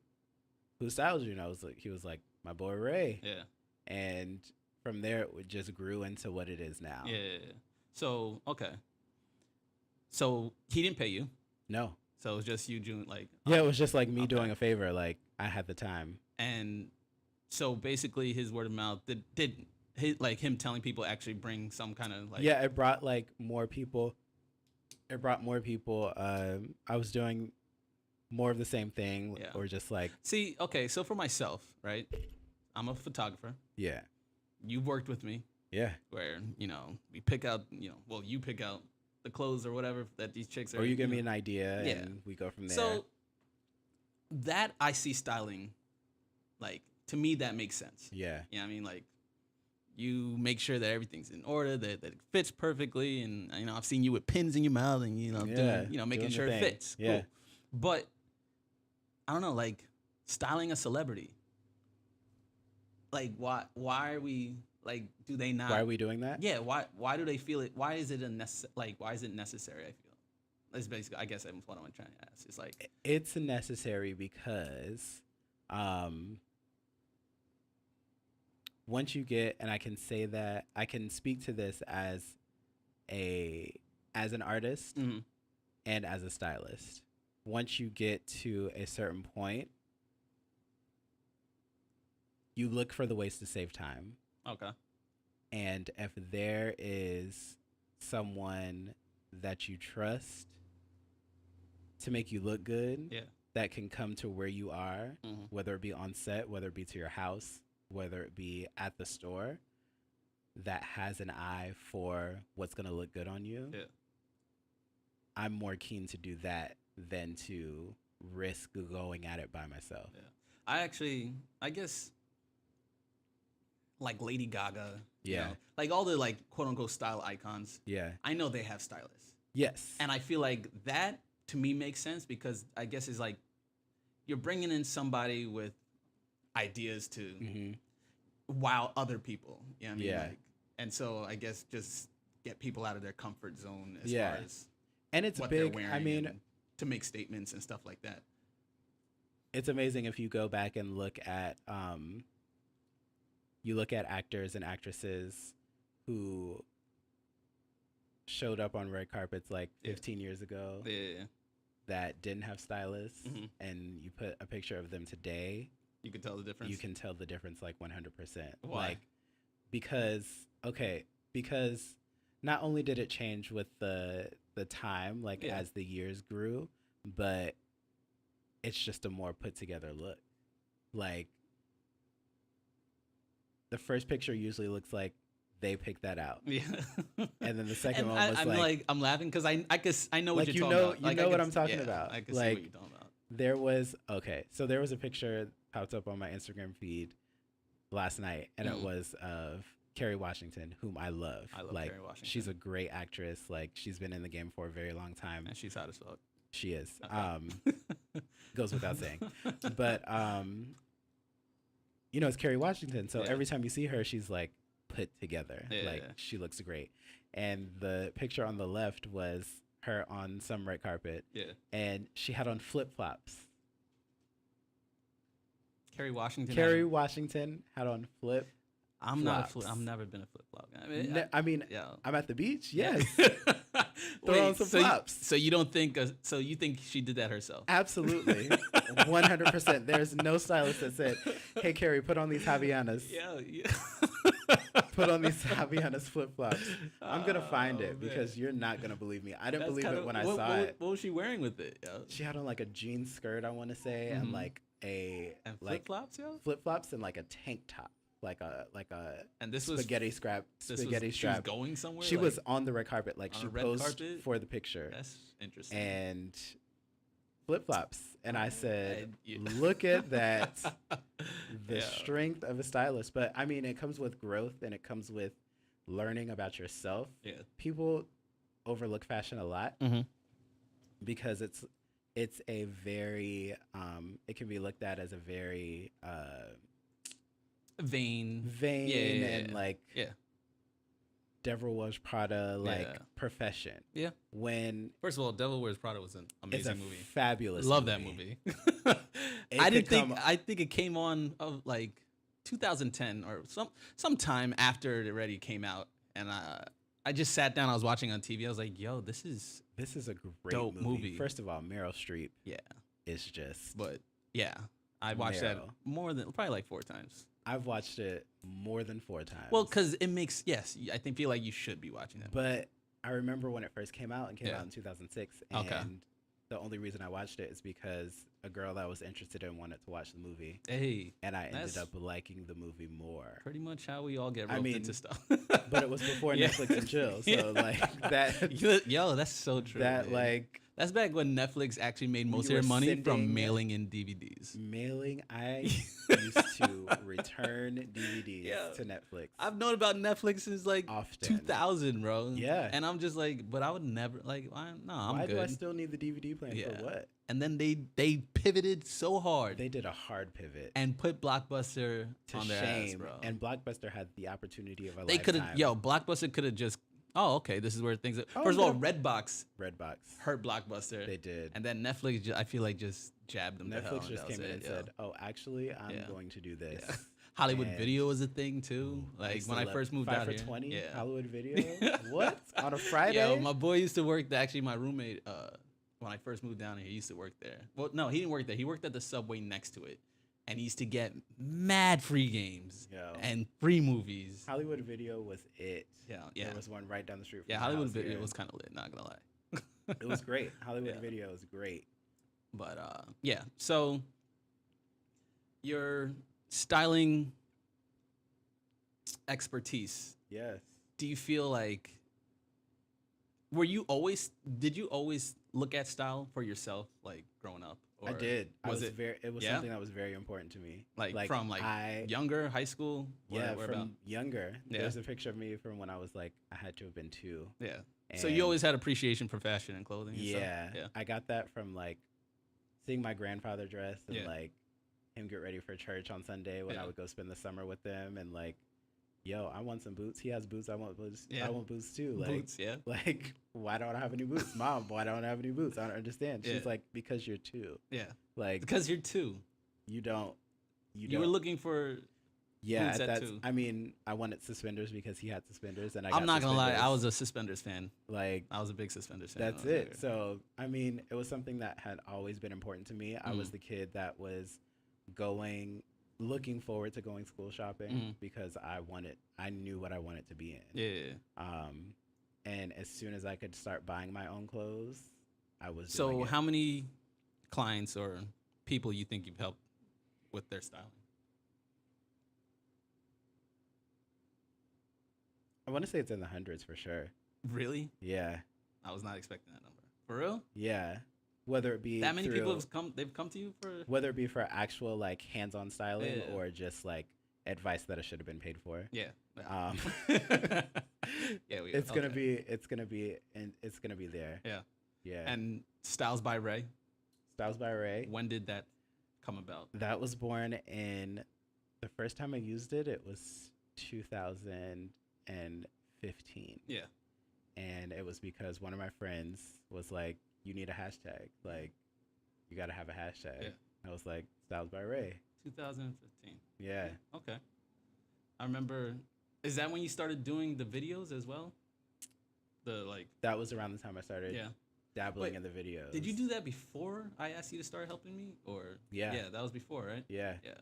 "Who styles you?" And he was like, "My boy Ray." Yeah. And from there, it just grew into what it is now. Yeah. So okay. So he didn't pay you. No. So it was just you doing like. Yeah, it was just like me Okay. doing a favor. Like I had the time. And so basically, his word of mouth did like him telling people actually bring some kind of like. Yeah, it brought like more people. It brought more people. I was doing more of the same thing, Yeah. or just like, See, okay, so for myself, right? I'm a photographer. yeah, You've worked with me yeah. where, we pick out, well, you pick out the clothes or whatever that these chicks are. Or you give me an idea, Yeah. and we go from there. So that I see styling, like, to me, that makes sense. yeah, You know what I mean? Like, you make sure that everything's in order, that it fits perfectly. And, I've seen you with pins in your mouth and, Yeah, making doing the sure it thing. fits. Yeah. Cool. But, I don't know, like, styling a celebrity. Like, why are we, like, do they not? why are we doing that? Yeah, why do they feel it? Why is it why is it necessary, I feel? That's basically, I guess that's what I'm trying to ask. It's like, It's necessary because, once you get, and I can say that I can speak to this as an artist mhm, and as a stylist. Once you get to a certain point, you look for the ways to save time. okay. And if there is someone that you trust to make you look good. Yeah. That can come to where you are, Mm-hmm. whether it be on set, whether it be to your house, whether it be at the store, that has an eye for what's going to look good on you. Yeah. I'm more keen to do that than to risk going at it by myself. Yeah. I guess, like Lady Gaga, you Yeah. know, like all the like quote unquote style icons. Yeah. I know they have stylists. Yes. And I feel like that to me makes sense because I guess it's like you're bringing in somebody with ideas to wow other people. You know what I mean? Yeah. Like, and so I guess just get people out of their comfort zone as Yeah. far as And it's what big. they're wearing. I mean, and to make statements and stuff like that. it's amazing if you go back and look at actors and actresses who showed up on red carpets like 15 years ago that didn't have stylists, and you put a picture of them today, you can tell the difference. You can tell the difference like 100%. Why? Like because not only did it change with the time, like as the years grew, but it's just a more put together look. Like the first picture usually looks like they picked that out. Yeah. And then the second one was I'm laughing because I know what like you're talking about. You know what I'm talking about. I can like, see what you're talking about. There was a picture popped up on my Instagram feed last night, and it was of Kerry Washington, whom I love. I love like, Kerry Washington. She's a great actress. Like, she's been in the game for a very long time. And she's hot as fuck. She is. Okay. Goes without saying. But, it's Kerry Washington. So every time you see her, she's like put together. Yeah. Like, she looks great. And the picture on the left was her on some red carpet. Yeah. And she had on flip-flops. Kerry Washington had on flip. I've never been a flip flop. I'm at the beach. Yes. Wait, on some flops. So you don't think? So you think she did that herself? Absolutely, 100%. There's no stylist that said, "Hey, Carrie, put on these Havianas." Yeah. Put on these Havianas flip flops. I'm gonna find it because you're not gonna believe me. I didn't believe it when I saw it. What was she wearing with it? Yo? She had on like a jean skirt, I want to say, and like flip flops, yo. Flip flops and like a tank top. Like a and this spaghetti was strap. She was going somewhere. She was on the red carpet. Like she posed carpet? for the picture. That's interesting. And flip flops. And I said, look at that. The strength of a stylist. But I mean, it comes with growth and it comes with learning about yourself. Yeah. People overlook fashion a lot because it's a very it can be looked at as a very vain and like Devil Wears Prada profession. Yeah. When first of all, Devil Wears Prada was an amazing movie. Fabulous. Love that movie. I think it came on like 2010 or sometime after it already came out, and I just sat down. I was watching on TV. I was like, "Yo, this is a great dope movie." First of all, Meryl Streep. Yeah. Is just. But yeah, I watched that probably like 4 times. I've watched it more than 4 times. Well, because it makes I feel like you should be watching that. But I remember when it first came out and came out in 2006, and the only reason I watched it is because a girl that I was interested in wanted to watch the movie. Hey, and I ended up liking the movie more. Pretty much how we all get roped into stuff. But it was before Netflix and chill, so like that. Yo, that's so true. That that's back when Netflix actually made most of their money from mailing in DVDs. I used to return DVDs to Netflix. I've known about Netflix since like 2000, bro. Yeah. And I'm just like, but I would never I'm Why good. do I still need the DVD player for what? And then they pivoted so hard. They did a hard pivot and put Blockbuster to on their shame. ass, bro. And Blockbuster had the opportunity of a lifetime. Blockbuster could have just. Oh, okay. This is where things. First of all, Redbox hurt Blockbuster. They did, and then Netflix. I feel like just jabbed them. Netflix just came in and said, "Oh, actually, I'm going to do this." Yeah. Hollywood Video was a thing too. Like when I first moved out here. 20, Hollywood Video. What on a Friday? Yo, my boy used to work. Actually, my roommate. When I first moved down here, he used to work there. Well, no, he didn't work there. He worked at the Subway next to it. And he used to get mad free games and free movies. Hollywood Video was it. Yeah. There was one right down the street from Hollywood Video was kind of lit, not going to lie. It was great. Hollywood Video was great. But yeah. So your styling expertise. Yes. Do you feel like did you always look at style for yourself, like growing up? I Or did. Was it It was yeah? something that was very important to me. Like from younger, high school? Yeah, Where from about? younger. Yeah. There's a picture of me from when I was like, I had to have been 2. Yeah. So you And always had appreciation for fashion and clothing and stuff? yeah, Yeah. I got that from like seeing my grandfather dress and Yeah. like him get ready for church on Sunday when Yeah. I would go spend the summer with them and like, yo, I want some boots. He has boots. I want boots. Yeah. I want boots too. Like, Boots, yeah. like, why don't I have any boots? Mom, why don't I have any boots? I don't understand. Yeah. She's like, because you're 2. Yeah. Like, Because you're 2. you don't. You were looking for Yeah, boots at that's. 2. I mean, I wanted suspenders because he had suspenders, and I. I'm not gonna lie, I suspenders. was a suspenders fan. Like, I was a big suspenders fan. that's when I was it. younger. So, I mean, it was something that had always been important to me. I was the kid that was looking forward to going school shopping because I knew what I wanted to be in. Yeah. And as soon as I could start buying my own clothes, I was. So doing it. how many clients or people you think you've helped with their styling? I want to say it's in the hundreds for sure. Really? Yeah. I was not expecting that number. For real? Yeah. Whether it be That many through- people they've come to you for whether it be for actual like hands-on styling Yeah. or just like advice that I should have been paid for. Yeah. Yeah, It's gonna be there. Yeah. Yeah. And Styles by Ray. Styles by Ray. When did that come about? That was born in the first time I used it. It was 2015. Yeah. And it was because one of my friends was like, "You need a hashtag. Like, you got to have a hashtag." Yeah. I was like, "Styles by Ray." 2015. Yeah. Okay. I remember. Is that when you started doing the videos as well? That was around the time I started Yeah. dabbling Wait, in the videos. Did you do that before I asked you to start helping me, or Yeah. Yeah, that was before, right? Yeah. Yeah.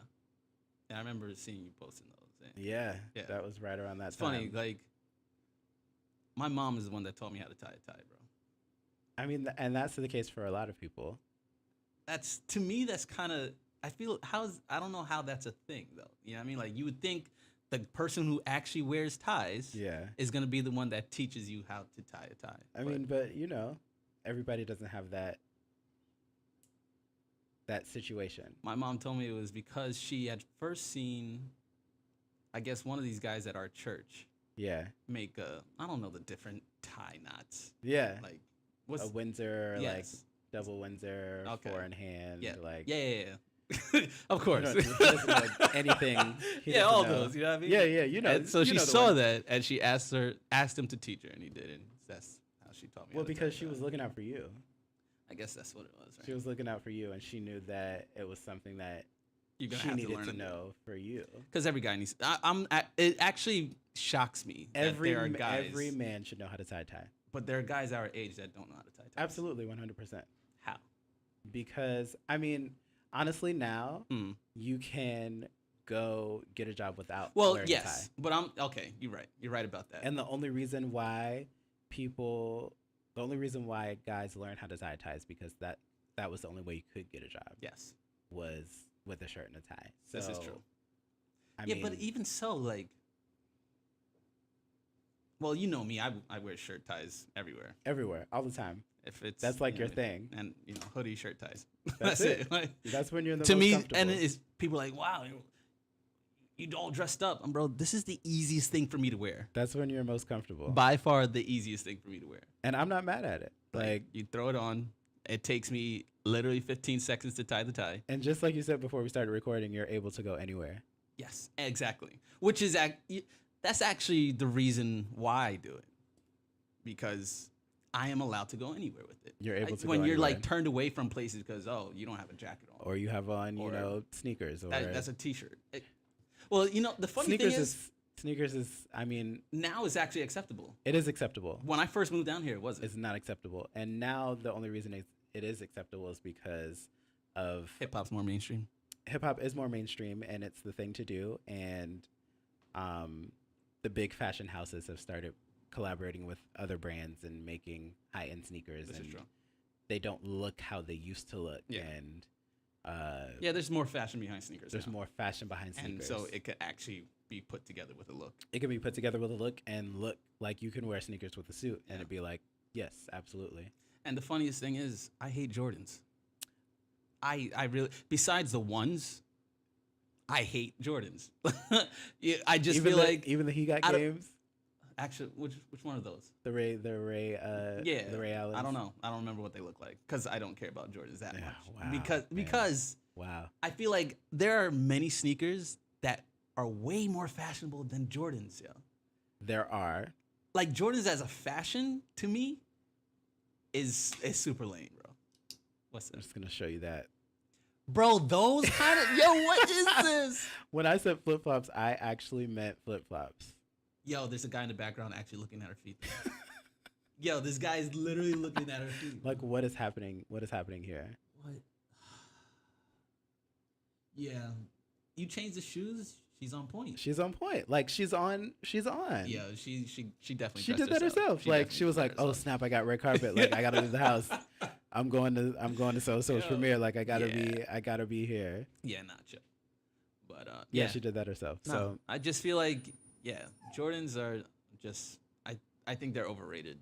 Yeah, I remember seeing you posting those. Yeah. Yeah. That was right around that It's time. funny, like my mom is the one that taught me how to tie a tie, bro. I mean, and that's the case for a lot of people. That's to me. That's kind of. I feel I don't know how that's a thing though. You know what I mean? Like you would think the person who actually wears ties Yeah. is gonna be the one that teaches you how to tie a tie. I mean, but you know, everybody doesn't have that situation. My mom told me it was because she had first seen, I guess, one of these guys at our church Yeah. make I don't know the different tie knots. Yeah. Like a Windsor, like yes. double Windsor, Okay. 4 in hand, Yeah. like Yeah. Of course. He doesn't know anything. He Yeah, doesn't all know. those. You know what I mean? Yeah, you know. And so you she know the saw one. that, and she asked him to teach her, and he did, and that's how she taught me. Well, how to tie because a she tie. was looking out for you. I guess that's what it was. Right? She was looking out for you, and she knew that it was something that You're gonna she have needed to, to know for you. because every guy needs. It actually shocks me that there are guys, Every man should know how to tie a tie. but there are guys our age that don't know how to tie ties. Absolutely, 100%. How? Because I mean, honestly, now Mm. you can go get a job without Well, wearing a yes, tie. but I'm okay. You're right. You're right about that. And the only reason why guys learn how to tie a tie is because that was the only way you could get a job yes, was with a shirt and a tie. So, this is true. I Yeah, mean, but even so, like, well, you know me. I wear shirt ties everywhere. everywhere, all the time. If it's That's like you your know, thing. and hoodie, shirt ties. That's it. Like, That's when you're in the to most me, comfortable. and it's people are like, wow, you all dressed up. Bro, this is the easiest thing for me to wear. That's when you're most comfortable. By far, the easiest thing for me to wear. And I'm not mad at it. Like, you throw it on. It takes me literally 15 seconds to tie the tie. and just like you said before we started recording, you're able to go anywhere. Yes, exactly. Which is that's actually the reason why I do it, because I am allowed to go anywhere with it. You're able to when go you're anywhere. like turned away from places because you don't have a jacket on, Or you have on, Or- sneakers. Or that's a t-shirt. Well, the funny sneakers thing is sneakers is. I mean, now it's actually acceptable. it is acceptable. When I first moved down here, it wasn't. It's not acceptable. And now the only reason it is acceptable is because of Hip hop's more mainstream. hip hop is more mainstream and it's the thing to do. And the big fashion houses have started collaborating with other brands and making high end sneakers. This is and true. they don't look how they used to look. Yeah. And there's more fashion behind sneakers. there's now. more fashion behind sneakers. And so it could actually be put together with a look. It can be put together with a look and look like you can wear sneakers with a suit, and it'd be like, yes, absolutely. And the funniest thing is, I hate Jordans. I really, besides the ones, I hate Jordans. I just even feel like even the He Got games. Actually, which one of those? The Ray Allen. I don't know. I don't remember what they look like because I don't care about Jordans that much. Wow, because wow, I feel like there are many sneakers that are way more fashionable than Jordans. Yeah, there are. Like Jordans as a fashion to me is super lame, bro. What's this? I'm just gonna show you that. Bro, those kind of what is this? When I said flip flops, I actually meant flip flops. Yo, there's a guy in the background actually looking at her feet. Yo, this guy is literally looking at her feet. Like, what is happening? What is happening here? What? Yeah, you changed the shoes. She's on point. She's on point. Like she's on. Yeah, she definitely. She did that herself. Like she was like, "Oh snap! I got red carpet. Like I gotta leave the house. I'm going to So-So's premiere. Like I gotta be here." Yeah, not chill. But yeah, she did that herself. No, so I just feel like Jordans are just I think they're overrated.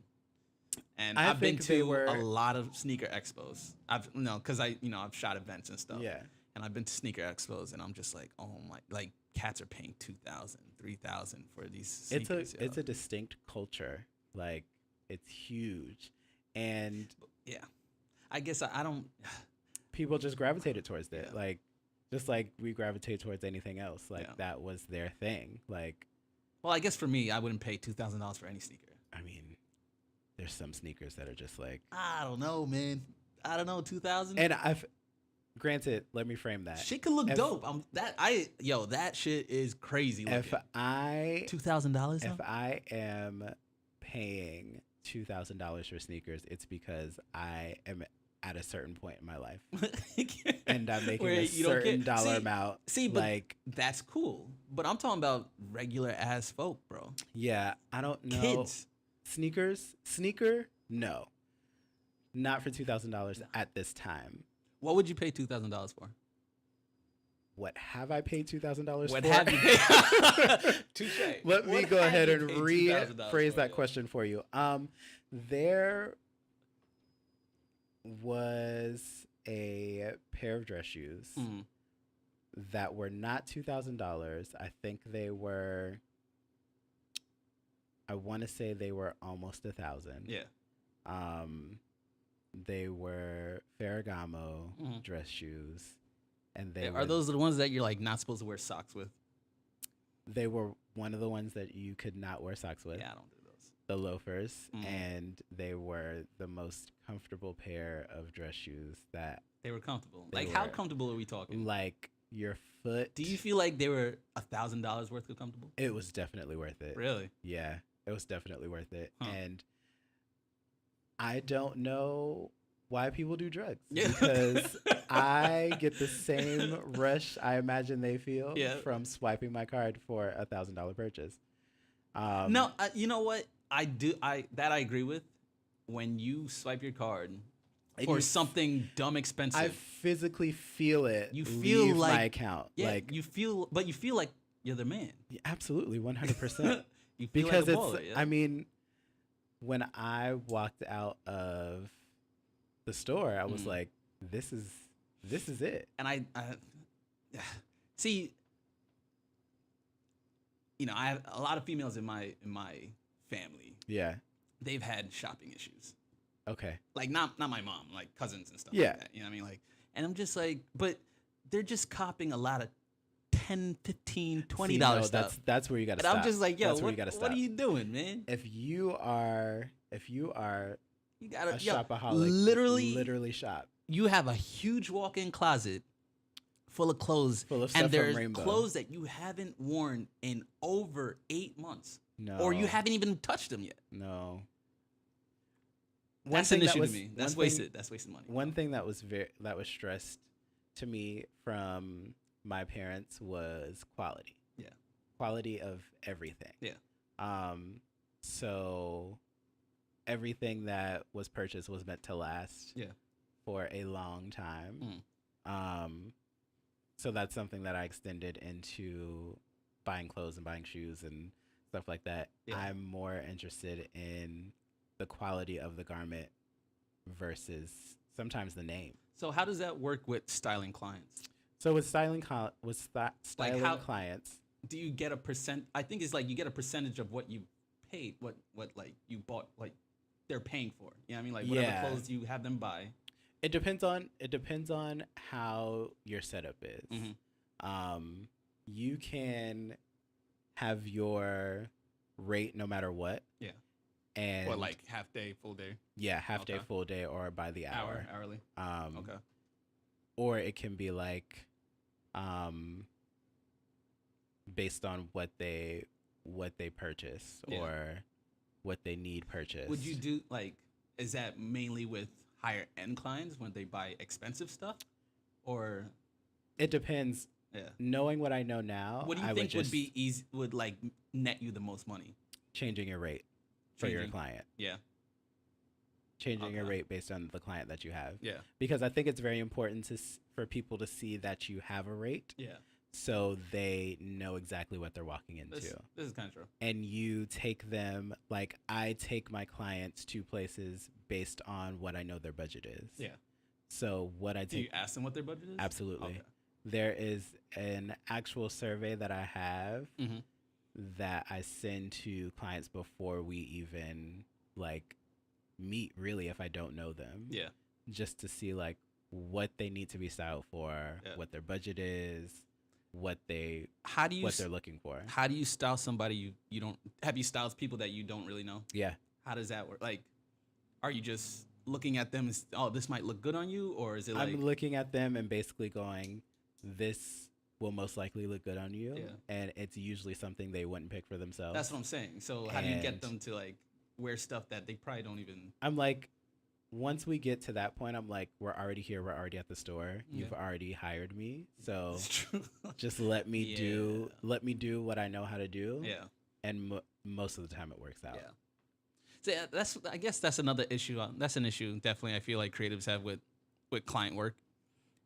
And I've been to a lot of sneaker expos. I've shot events and stuff. Yeah. And I've been to sneaker expos, and I'm just like, oh my, like cats are paying $2,000, $3,000 for these sneakers. It's a distinct culture. Like it's huge, and I guess I don't. People just gravitated towards it, Yeah. like just like we gravitate towards anything else. Like that was their thing. Like, well, I guess for me, I wouldn't pay $2,000 for any sneaker. I mean, there's some sneakers that are just like I don't know, man. I don't know, 2,000. And granted, let me frame that. Shit could look dope. That shit is crazy looking. $2,000. If I am paying $2,000 for sneakers, it's because I am at a certain point in my life, and I'm making a certain dollar amount. See, but like that's cool. But I'm talking about regular ass folk, bro. Yeah, I don't know. Kids, sneaker, no, not for $2,000 at this time. What would you pay $2,000 for? What have I paid $2,000 for? What have you paid? Touche. Let me go ahead and rephrase that question for you. There was a pair of dress shoes that were not $2,000. I think they were. I want to say they were almost $1,000. Yeah. They were Ferragamo dress shoes, and are those the ones that you're like not supposed to wear socks with? They were one of the ones that you could not wear socks with. Yeah, I don't do those. The loafers, and they were the most comfortable pair of dress shoes that they were comfortable. How comfortable are we talking? Like your foot. Do you feel like they were $1,000 worth of comfortable? It was definitely worth it. Really? Yeah, it was definitely worth it, and I don't know why people do drugs because I get the same rush I imagine they feel from swiping my card for $1,000 purchase. No, you know what? I agree with. When you swipe your card for something dumb expensive, I physically feel it. You feel leave like my account. Yeah, like you feel like you're the man. Absolutely, 100%. You feel because like a baller, I mean, when I walked out of the store, I was like, "This is it." And I see. I have a lot of females in my family. Yeah, they've had shopping issues. Okay, like not my mom, like cousins and stuff. Yeah, like that. You know what I mean? Like, and I'm just like, but they're just copping a lot of $10, $15, $20 stuff. That's where you got to stop. I'm just like, yo, what are you doing, man? If you are you gotta a shopaholic, literally shop. You have a huge walk-in closet full of clothes, and there's clothes that you haven't worn in over 8 months. No, or you haven't even touched them yet. No. That's an issue to me. That's wasted. That's wasted money. One thing that was stressed to me from my parents was quality. Yeah. Quality of everything. Yeah. So everything that was purchased was meant to last Yeah. for a long time. So that's something that I extended into buying clothes and buying shoes and stuff like that. Yeah. I'm more interested in the quality of the garment versus sometimes the name. So how does that work with styling clients? So with styling clients, Do you get a percent? I think it's like you get a percentage of what you paid, what like you bought, like they're paying for. You know what I mean? Like whatever Yeah. clothes you have them buy. it depends on how your setup is. You can have your rate no matter what. Yeah. And Or like half day, full day, yeah, half day, Okay. full day, or by the hour. hourly. Okay. Or it can be like based on what they purchase Yeah. or what they need purchased. Would you do like? Is that mainly with higher end clients when they buy expensive stuff, or It depends. yeah? Knowing what I know now, What do you I think would would be easy? Would like net you the most money? changing your rate for your Changing. client. Yeah. Changing your Okay. rate based on the client that you have. Yeah. Because I think it's very important for people to see that you have a rate, Yeah. so they know exactly what they're walking into. This is kind of true. And you take them, like I take my clients to places based on what I know their budget is. Yeah. So what I Do you take, ask them what their budget is? absolutely. Okay. There is an actual survey that I have Mm-hmm. that I send to clients before we even like meet, really, if I don't know them. Yeah. Just to see like what they need to be styled for, Yeah. what their budget is, what they're looking for. How do you style somebody you don't have? You styled people that you don't really know? Yeah. How does that work? Like, are you just looking at them and oh, this might look good on you, or is it like I'm looking at them and basically going, this will most likely look good on you. Yeah. And it's usually something they wouldn't pick for themselves. that's what I'm saying? So how do you get And- them to like wear stuff that they probably don't even? I'm like, once we get to that point, I'm like, we're already here. We're already at the store. You've already hired me. So It's true. just let me do Yeah. what I know how to do. Yeah. And most of the time it works out. Yeah. So yeah, I guess that's another issue. That's an issue definitely. I feel like creatives have with client work,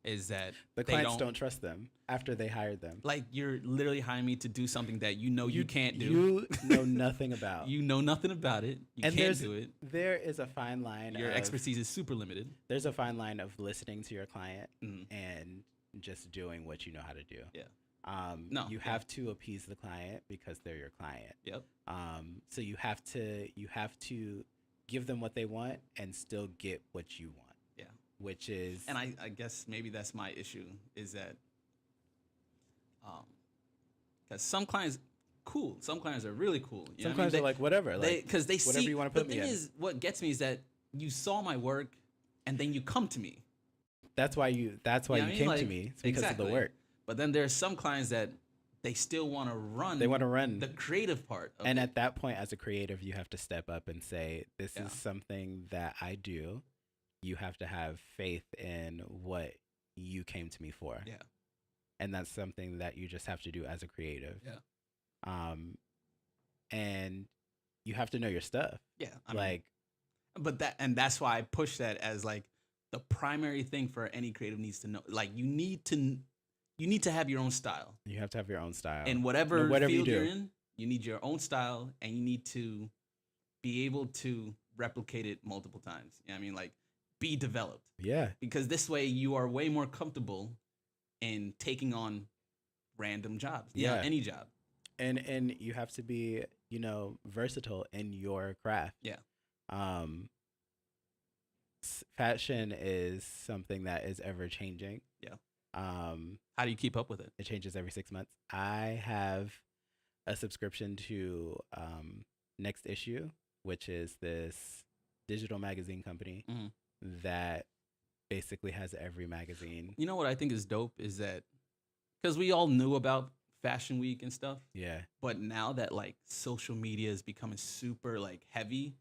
is that The they clients don't trust them after they hired them. like you're literally hiring me to do something that you can't do. You know nothing about. You know nothing about it. You And can't do it. There is a fine line. Your of, expertise is super limited. There's a fine line of listening to your client Mhm. and just doing what you know how to do. Yeah. You yeah. have to appease the client because they're your client. Yep. So you have to give them what they want and still get what you want. Yeah. Which is, And I guess maybe that's my issue is that, because some clients, cool. Some clients are really cool. You know some what I mean? clients are like, whatever, Because they whatever see. you want to The put me thing in. is, what gets me is that you saw my work, and then you come to me. That's why you know what I mean? came to Like, me. It's because of exactly. the work. But then there's some clients that they still want to run. They want to run. the creative part. Of And it. at that point, as a creative, you have to step up and say, this Yeah. is something that I do. You have to have faith in what you came to me for. Yeah. And that's something that you just have to do as a creative. Yeah. And you have to know your stuff. Yeah. I mean, Like, that's why I push that as like the primary thing for any creative needs to know. Like you need to have your own style. you have to have your own style. In whatever you field do. you're in, you need your own style, and you need to be able to replicate it multiple times. You know what I mean? Like be developed, Yeah. because this way you are way more comfortable in taking on random jobs. Yeah. Any job. And you have to be, versatile in your craft. Yeah. Fashion is something that is ever changing. Yeah. How How do you keep up with it? It changes every 6 months. I have a subscription to Next Issue, which is this digital magazine company Mhm. that basically has every magazine. You know what I think is dope is that because we all knew about Fashion Week and stuff, Yeah. but now that like social media is becoming super like heavy,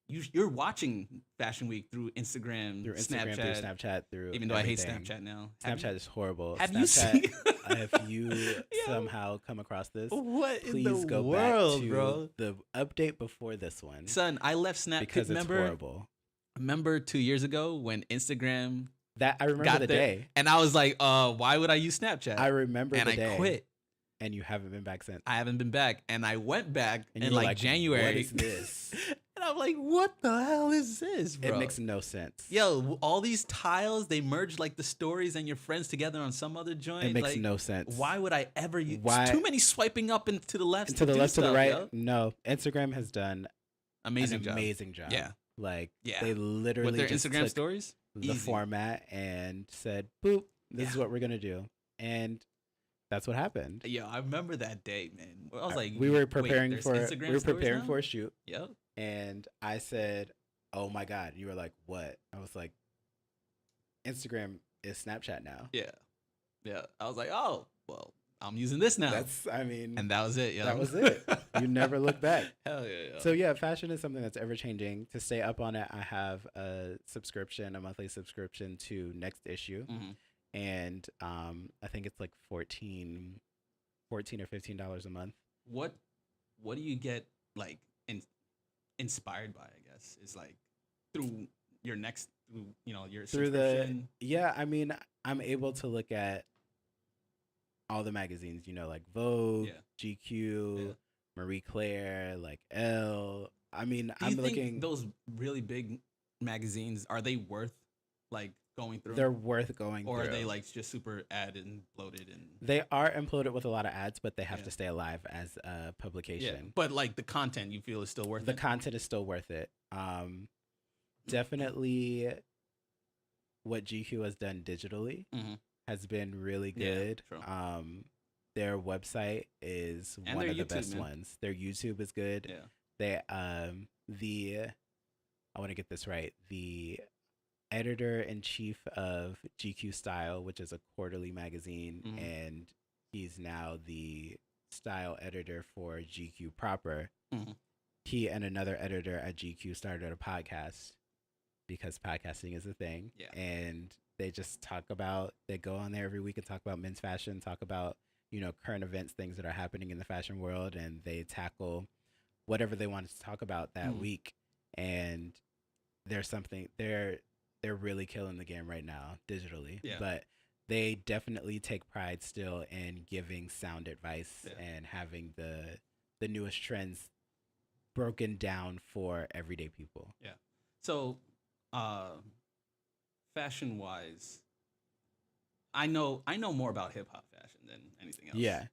you're watching Fashion Week through Instagram, through Instagram, through Snapchat, through even though everything. I hate Snapchat now. Snapchat is horrible. Have Snapchat, you seen? if you Yo, somehow come across this, what in please the go world, back to bro? the update before this one. Son, I left Snapchat because it's horrible. Remember 2 years ago when Instagram That I remember got the there, day. and I was like, why would I use Snapchat? I remember and the I day. quit. And you haven't been back since. I haven't been back, and I went back And in you're like January. What is this? And I'm like, what the hell is this, bro? It makes no sense. Yo, all these tiles, they merge like the stories and your friends together on some other joint. It makes like, no sense. Why would I ever use? Why? Too many swiping up and to the left. And to the left, to the stuff, right. Yo. No, Instagram has done Amazing an job. amazing job. Yeah. Like Yeah. they literally With their just Instagram took stories, the easy. format and said, "Boop, this is Yeah. what we're gonna do," and that's what happened. Yo, I remember that day, man. I was like, we were wait, preparing there's for Instagram stories now? for a shoot, Yep. and I said, "Oh my god!" You were like, "What?" I was like, "Instagram is Snapchat now." Yeah. Yeah. I was like, oh, well, I'm using this now. I mean, and that was it. Yo. that was it. You never look back. Hell yeah. Yo. So yeah, fashion is something that's ever changing. To stay up on it, I have a monthly subscription to Next Issue, and I think it's like $14 or $15 a month. What do you get like inspired by? I guess is like through your your subscription. I mean, I'm able to look at all the magazines, like Vogue, GQ, Marie Claire, like Elle. I mean, I'm looking. Those really big magazines, are they worth like going through? They're worth going through. Or are they like just super ad and bloated and? They are imploded with a lot of ads, but they have to stay alive as a publication. Yeah. But like the content, you feel is still worth it. The content is still worth it. Definitely, what GQ has done digitally has been really good. Yeah, their website is and one of the YouTube, best man. ones. Their YouTube is good. Yeah. They I want to get this right. The editor-in-chief of GQ Style, which is a quarterly magazine, and he's now the style editor for GQ proper. He and another editor at GQ started a podcast because podcasting is a thing. Yeah. And they just they go on there every week and talk about men's fashion, talk about, current events, things that are happening in the fashion world, and they tackle whatever they wanted to talk about that week. And they're really killing the game right now digitally. Yeah. But they definitely take pride still in giving sound advice and having the newest trends broken down for everyday people. Yeah. So, fashion wise, I know more about hip hop fashion than anything else. Yeah.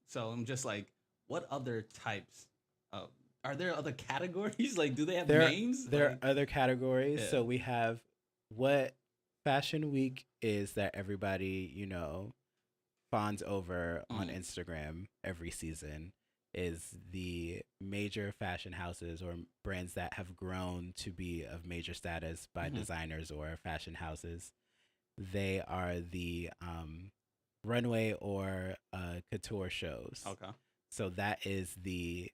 So I'm just like, what other types of, are there other categories? Like, do they have names? There are other categories. Yeah. So we have what Fashion Week is that everybody, fawns over on Instagram every season is the major fashion houses or brands that have grown to be of major status by designers or fashion houses. They are the runway or couture shows. Okay. So that is the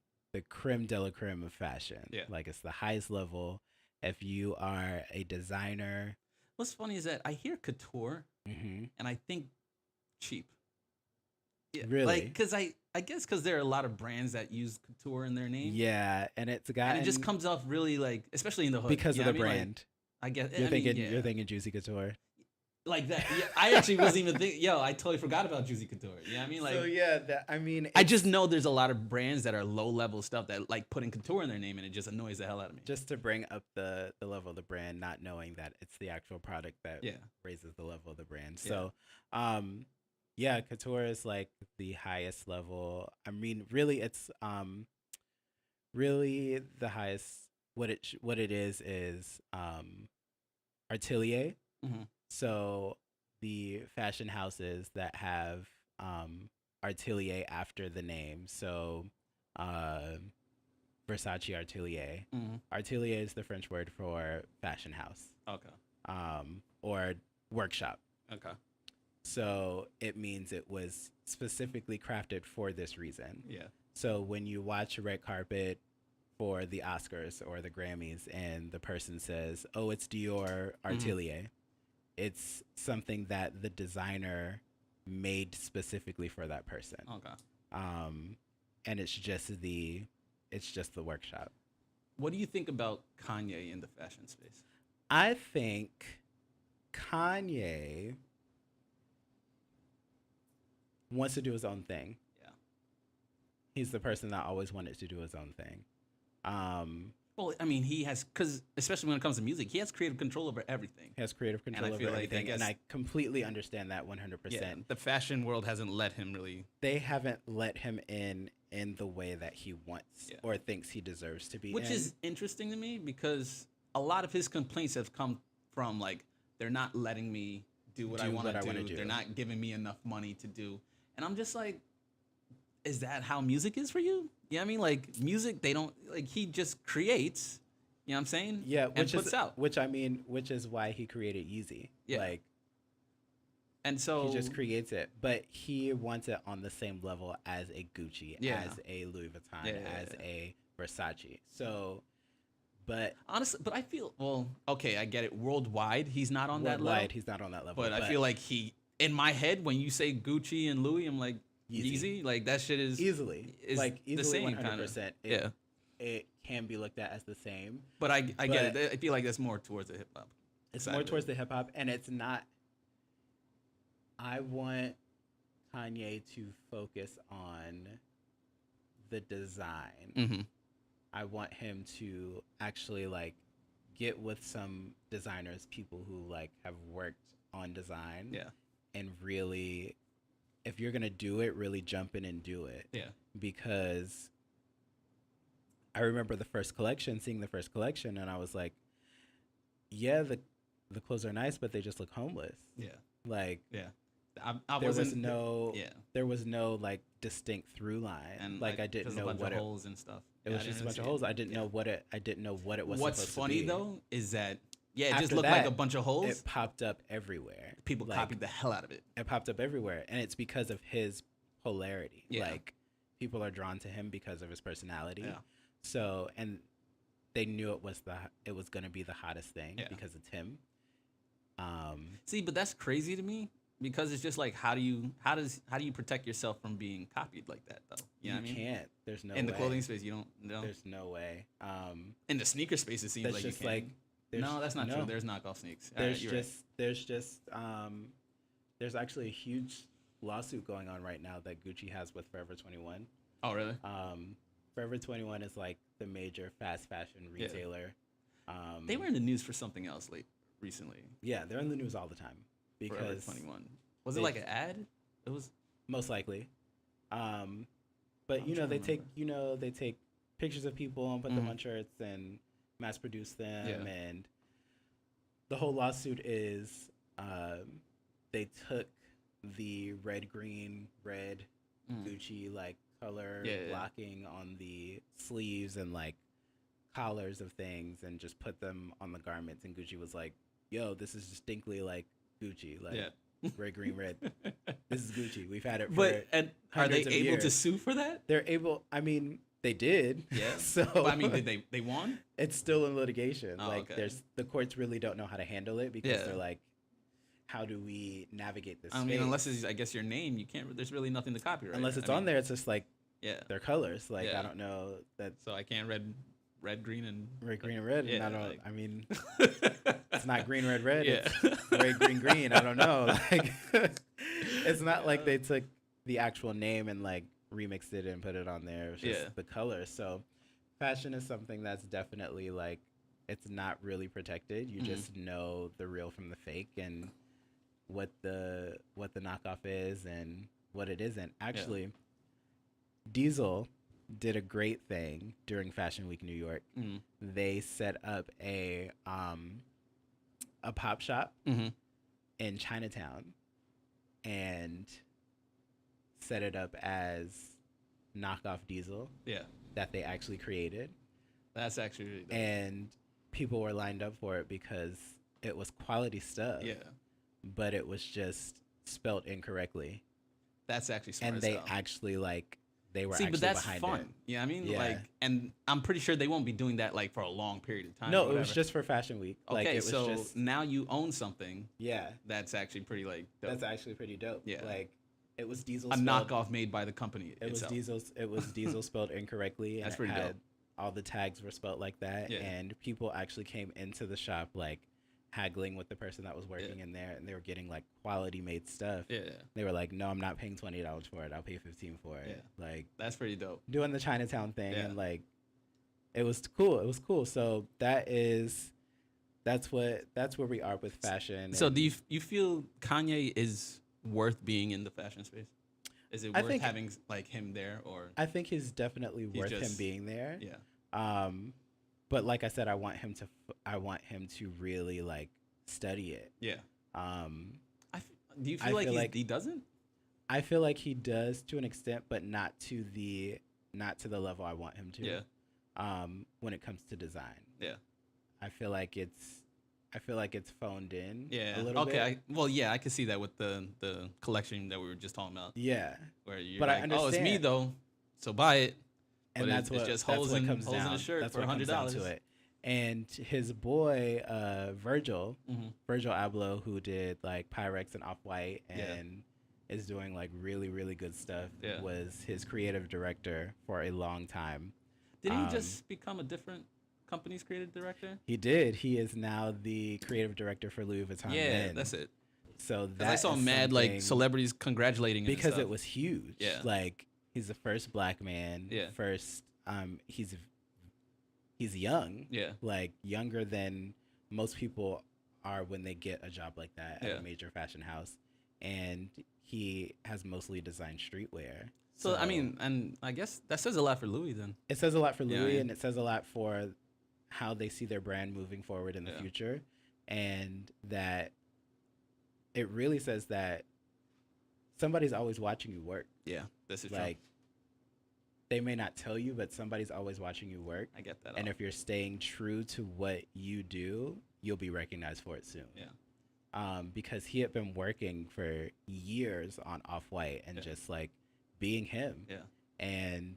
creme de la creme of fashion. Yeah. Like it's the highest level. If you are a designer. What's funny is that I hear couture and I think cheap. Yeah, really? Like, because I guess because there are a lot of brands that use couture in their name. Yeah, and it's and it just comes off really like, especially in the hood. Because of the what I mean? brand. Like, I guess You're thinking Juicy Couture. Like that. Yeah, I actually wasn't even thinking. Yo, I totally forgot about Juicy Couture. You know what I mean? Like, So yeah, I just know there's a lot of brands that are low level stuff that like putting couture in their name, and it just annoys the hell out of me. just to bring up the level of the brand, not knowing that it's the actual product that raises the level of the brand. So, couture is like the highest level. I mean, really, it's really the highest. What it is Atelier. So the fashion houses that have Atelier after the name. So Versace Atelier. Atelier is the French word for fashion house. Okay. Or workshop. Okay. So it means it was specifically crafted for this reason. Yeah. So when you watch a red carpet for the Oscars or the Grammys and the person says, "Oh, it's Dior Artelier." It's something that the designer made specifically for that person. Okay. And it's just the workshop. What do you think about Kanye in the fashion space? I think Kanye wants to do his own thing. Yeah. He's the person that always wanted to do his own thing. Well, I mean, he has, because especially when it comes to music, he has creative control over everything. He has creative control over everything, and I completely understand that 100%. Yeah, the fashion world hasn't let him really. They haven't let him in the way that he wants or thinks he deserves to be Which in. is interesting to me because a lot of his complaints have come from, like, they're not letting me do what I want to do. They're not giving me enough money to do. And I'm just like, is that how music is for you? Yeah, I mean, like, music, they don't, like, he just creates, you know what I'm saying? Yeah, and puts out. Which is why he created Yeezy. Yeah. Like, and so he just creates it, but he wants it on the same level as a Gucci, as a Louis Vuitton, as a Versace. So, but honestly, but I feel, well, okay, I get it. Worldwide, he's not on that level. Worldwide, he's not on that level. But I feel like in my head, when you say Gucci and Louis, I'm like, Yeezy, like that shit is easily the same 100%. Yeah, it can be looked at as the same. But I get it. I feel like that's more towards the hip hop. It's more towards the hip hop, and it's not. I want Kanye to focus on the design. Mm-hmm. I want him to actually like get with some designers, people who like have worked on design. Yeah. And really, if you're gonna do it, really jump in and do it. Yeah. Because I remember seeing the first collection, and I was like, yeah, the clothes are nice, but they just look homeless. Yeah. Like, yeah. There was no like distinct through line, and like I didn't know what it, holes and stuff. It was just a bunch of holes. I didn't know what it was. What's funny though is that it After just looked like a bunch of holes. It popped up everywhere. People copied the hell out of it. It popped up everywhere, and it's because of his polarity. Yeah. Like people are drawn to him because of his personality. Yeah. So, and they knew it was going to be the hottest thing because it's him. See, but that's crazy to me. Because it's just like, how do you protect yourself from being copied like that though? You know what I mean? Can't. There's no way. In the clothing space, you don't. No. There's no way. In the sneaker space, it seems like you can. No, that's not true. There's knockoff sneaks. There's actually a huge lawsuit going on right now that Gucci has with Forever 21. Oh, really? Forever 21 is like the major fast fashion retailer. Yeah. They were in the news for something else recently. Yeah, they're in the news all the time. Because Forever 21. Was it like an ad? It was most likely. But they take pictures of people and put them on shirts and mass produce them. Yeah. And the whole lawsuit is they took the red, green, red Gucci like color blocking on the sleeves and like collars of things and just put them on the garments. And Gucci was like, yo, this is distinctly like Gucci, like red, green, red. This is Gucci. We've had it for and are they able to sue for that? They're able. I mean, they did. Yeah. So but, I mean, did they won? It's still in litigation. Oh, like the courts really don't know how to handle it because they're like, how do we navigate this? I mean, unless it's, I guess, your name, you can't. There's really nothing to copyright. Unless it's on there, it's just like their colors. Like I don't know that. So I can't red, green, and red. Yeah, and I don't. Like, I mean, it's not green, red. Yeah. It's red, green. I don't know. Like, it's not like they took the actual name and like remixed it and put it on there. It's just the colors. So, fashion is something that's definitely like it's not really protected. You just know the real from the fake and what the knockoff is and what it isn't. Actually, Diesel did a great thing during Fashion Week New York. They set up a pop shop in Chinatown and set it up as knockoff Diesel that they actually created. That's actually really dope. And people were lined up for it because it was quality stuff. Yeah. But it was just spelt incorrectly. That's actually smart. And they actually like they were See, actually but that's behind fun. it. Yeah, I mean, Yeah. like, and I'm pretty sure they won't be doing that like for a long period of time. No, or it was whatever. just for Fashion Week. Okay, Like, it was so just, now you own something yeah, that's actually pretty like dope. that's actually pretty dope. Yeah. Like, it was Diesel a spelled, knockoff made by the company itself. It was Diesel spelled incorrectly, and That's it pretty had dope. all the tags were spelled like that, Yeah. and people actually came into the shop like haggling with the person that was working in there, and they were getting like quality made stuff. Yeah, They were like, "No, I'm not paying $20 for it. I'll pay $15 for it." Like, that's pretty dope. doing the Chinatown thing, Yeah. and like, it was cool. It was cool. So that's where we are with fashion. So and do you feel Kanye is worth being in the fashion space? Is it I worth think- having like him there, or I think he's definitely He's worth him just- being there. yeah? But like I said, I want him to really like study it. Yeah. Um, Do you I feel like feel like- he doesn't? I feel like he does to an extent, but not to the level I want him to. Yeah. When it comes to design, Yeah. I feel like it's phoned in. Yeah. A little Okay. bit. I can see that with the collection that we were just talking about, Yeah. where you're But I like, oh, it's me understand. though, so buy it. And But that's it's what just that's holes what in- comes holes in down. a shirt That's for what comes down $100. to it. And his boy, Virgil Abloh, who did like Pyrex and Off White, and is doing like really, really good stuff, Yeah. was his creative director for a long time. Didn't he just become a different company's creative director? He did. He is now the creative director for Louis Vuitton. Yeah, Men. that's it. So 'Cause that I saw is mad like something- celebrities congratulating him and because stuff. it was huge. Yeah. Like, he's the first black man. Yeah. First, he's young. Yeah. Like, younger than most people are when they get a job like that at Yeah. a major fashion house. And he has mostly designed streetwear. So I mean, and I guess that says a lot for Louis then. It says a lot for Yeah, Louis, yeah. and it says a lot for how they see their brand moving forward in the Yeah. future. And that it really says that somebody's always watching you work. Yeah, this is Like, they may not tell you, but somebody's always watching you work. true. I get that. And if you're staying true to what you do, you'll be recognized for it soon. Yeah. Because he had been working for years on Off-White and Yeah. just like being him. Yeah. And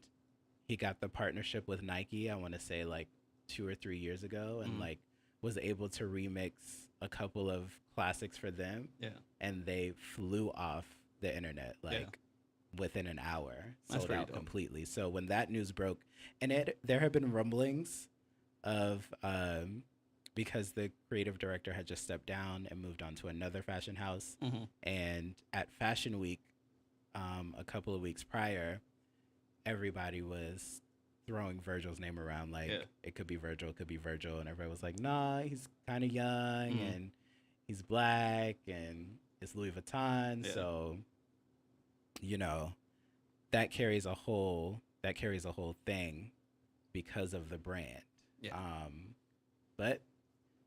he got the partnership with Nike, I want to say like 2 or 3 years ago, and like was able to remix a couple of classics for them. Yeah. And they flew off the internet like within an hour, That's sold pretty out dope. completely. So when that news broke, and there have been rumblings of because the creative director had just stepped down and moved on to another fashion house, and at Fashion Week a couple of weeks prior, everybody was throwing Virgil's name around like it could be Virgil, and everybody was like, nah, he's kind of young and he's black and it's Louis Vuitton. Yeah. So, you know, that carries a whole thing because of the brand. Yeah. But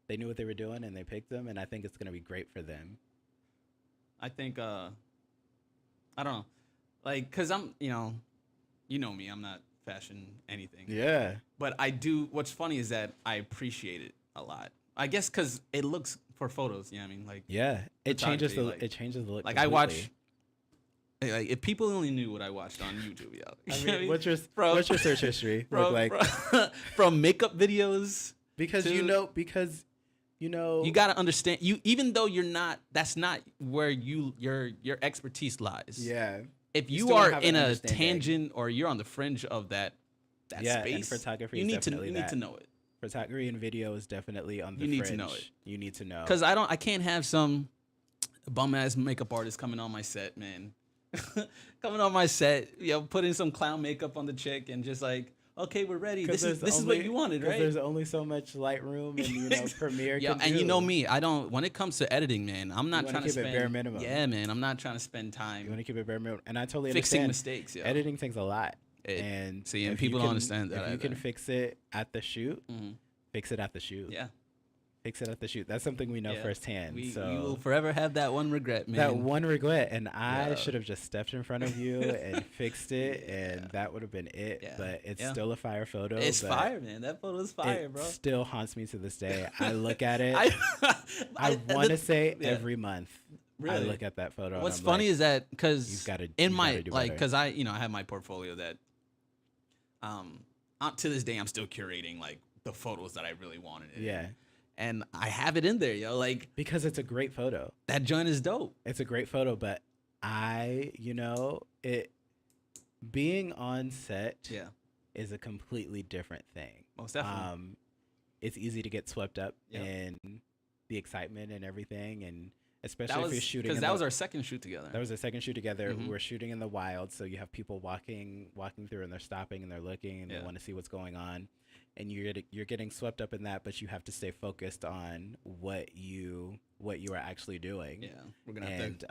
they knew what they were doing and they picked them, and I think it's going to be great for them. I think I don't know, like, cause I'm you know me, I'm not fashion anything. Yeah. But I do. What's funny is that I appreciate it a lot. I guess because it looks for photos. You know what I mean? Like Yeah. It changes the look. Like I watch. Like if people only knew what I watched on YouTube, yeah. I mean, what's your search history Bro, look like? From makeup videos. Because you know, You gotta understand. Even though you're not. That's not where your expertise lies. Yeah. If You you still are have in an a understanding. tangent or you're on the fringe of that Yeah, space, and photography you is need definitely you need to know it. photography and video is definitely on the You need fringe. to know it. You need to know. Because I can't have some bum ass makeup artist coming on my set, man. Coming on my set, putting some clown makeup on the chick and just like, okay, we're ready. This is what you wanted, right? There's only so much Lightroom and Premiere can and do. you know me, I don't. When it comes to editing, man, I'm not You wanna trying to keep it spend bare minimum. Yeah, man, I'm not trying to spend You want time to keep it bare minimum, and I totally fixing understand. mistakes. Yeah, Editing takes a lot, and and see, if people you don't can- understand that If you can either. fix it at the shoot, fix it at the shoot. Yeah, Fix it at the shoot. That's something we know Yeah. firsthand. we so will forever have that one regret, man. that one regret, and I Yeah. should have just stepped in front of you and fixed it, and that would have been it. Yeah. But it's Yeah. still a fire photo. It's but fire, man. That photo is fire, it bro. still haunts me to this day. I look at it. I I want to say yeah. every month. I look at that photo. What's and I'm funny like, is that because you've gotta in do like better. because I have my portfolio that to this day I'm still curating like the photos that I really wanted. Yeah. And I have it in there, yo. Like Because it's a great photo. that joint is dope. It's a great photo, but it being on set is a completely different thing. Most definitely. It's easy to get swept up in the excitement and everything, and especially if you're shooting. Because that was our second shoot together. That was our second shoot together. Mm-hmm. We're shooting in the wild, so you have people walking through, and they're stopping and they're looking and they want to see what's going on, and you're getting swept up in that, but you have to stay focused on what you are actually doing. Yeah, we're gonna have to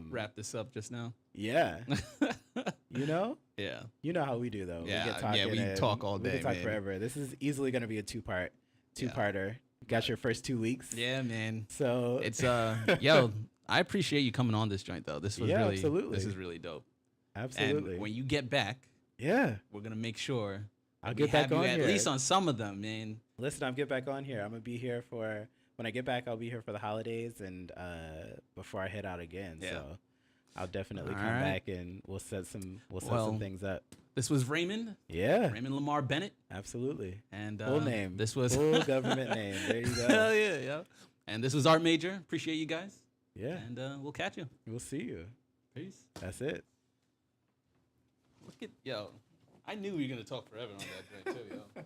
wrap this up just now. Yeah, Yeah, you know how we do though. Yeah, we get talking we talk all day. We can talk man. forever. This is easily gonna be a two-parter. Got your first 2 weeks. Yeah, man. So it's yo, I appreciate you coming on this joint though. This was really absolutely. This is really dope. Absolutely. And when you get back, we're gonna make sure I'll get back on at here. least on some of them, man. Listen, I'll get back on here. I'm gonna be here when I get back. I'll be here for the holidays and before I head out again. Yeah. So I'll definitely All come right. back and we'll set some things up. This was Raymond. Yeah. Raymond Lamar Bennett. Absolutely. And full name. This was full government name. There you go. Hell yeah, yeah. And this was Art Major. Appreciate you guys. Yeah. And we'll catch you. We'll see you. Peace. That's it. Look at I knew we were gonna talk forever on that joint too, yo.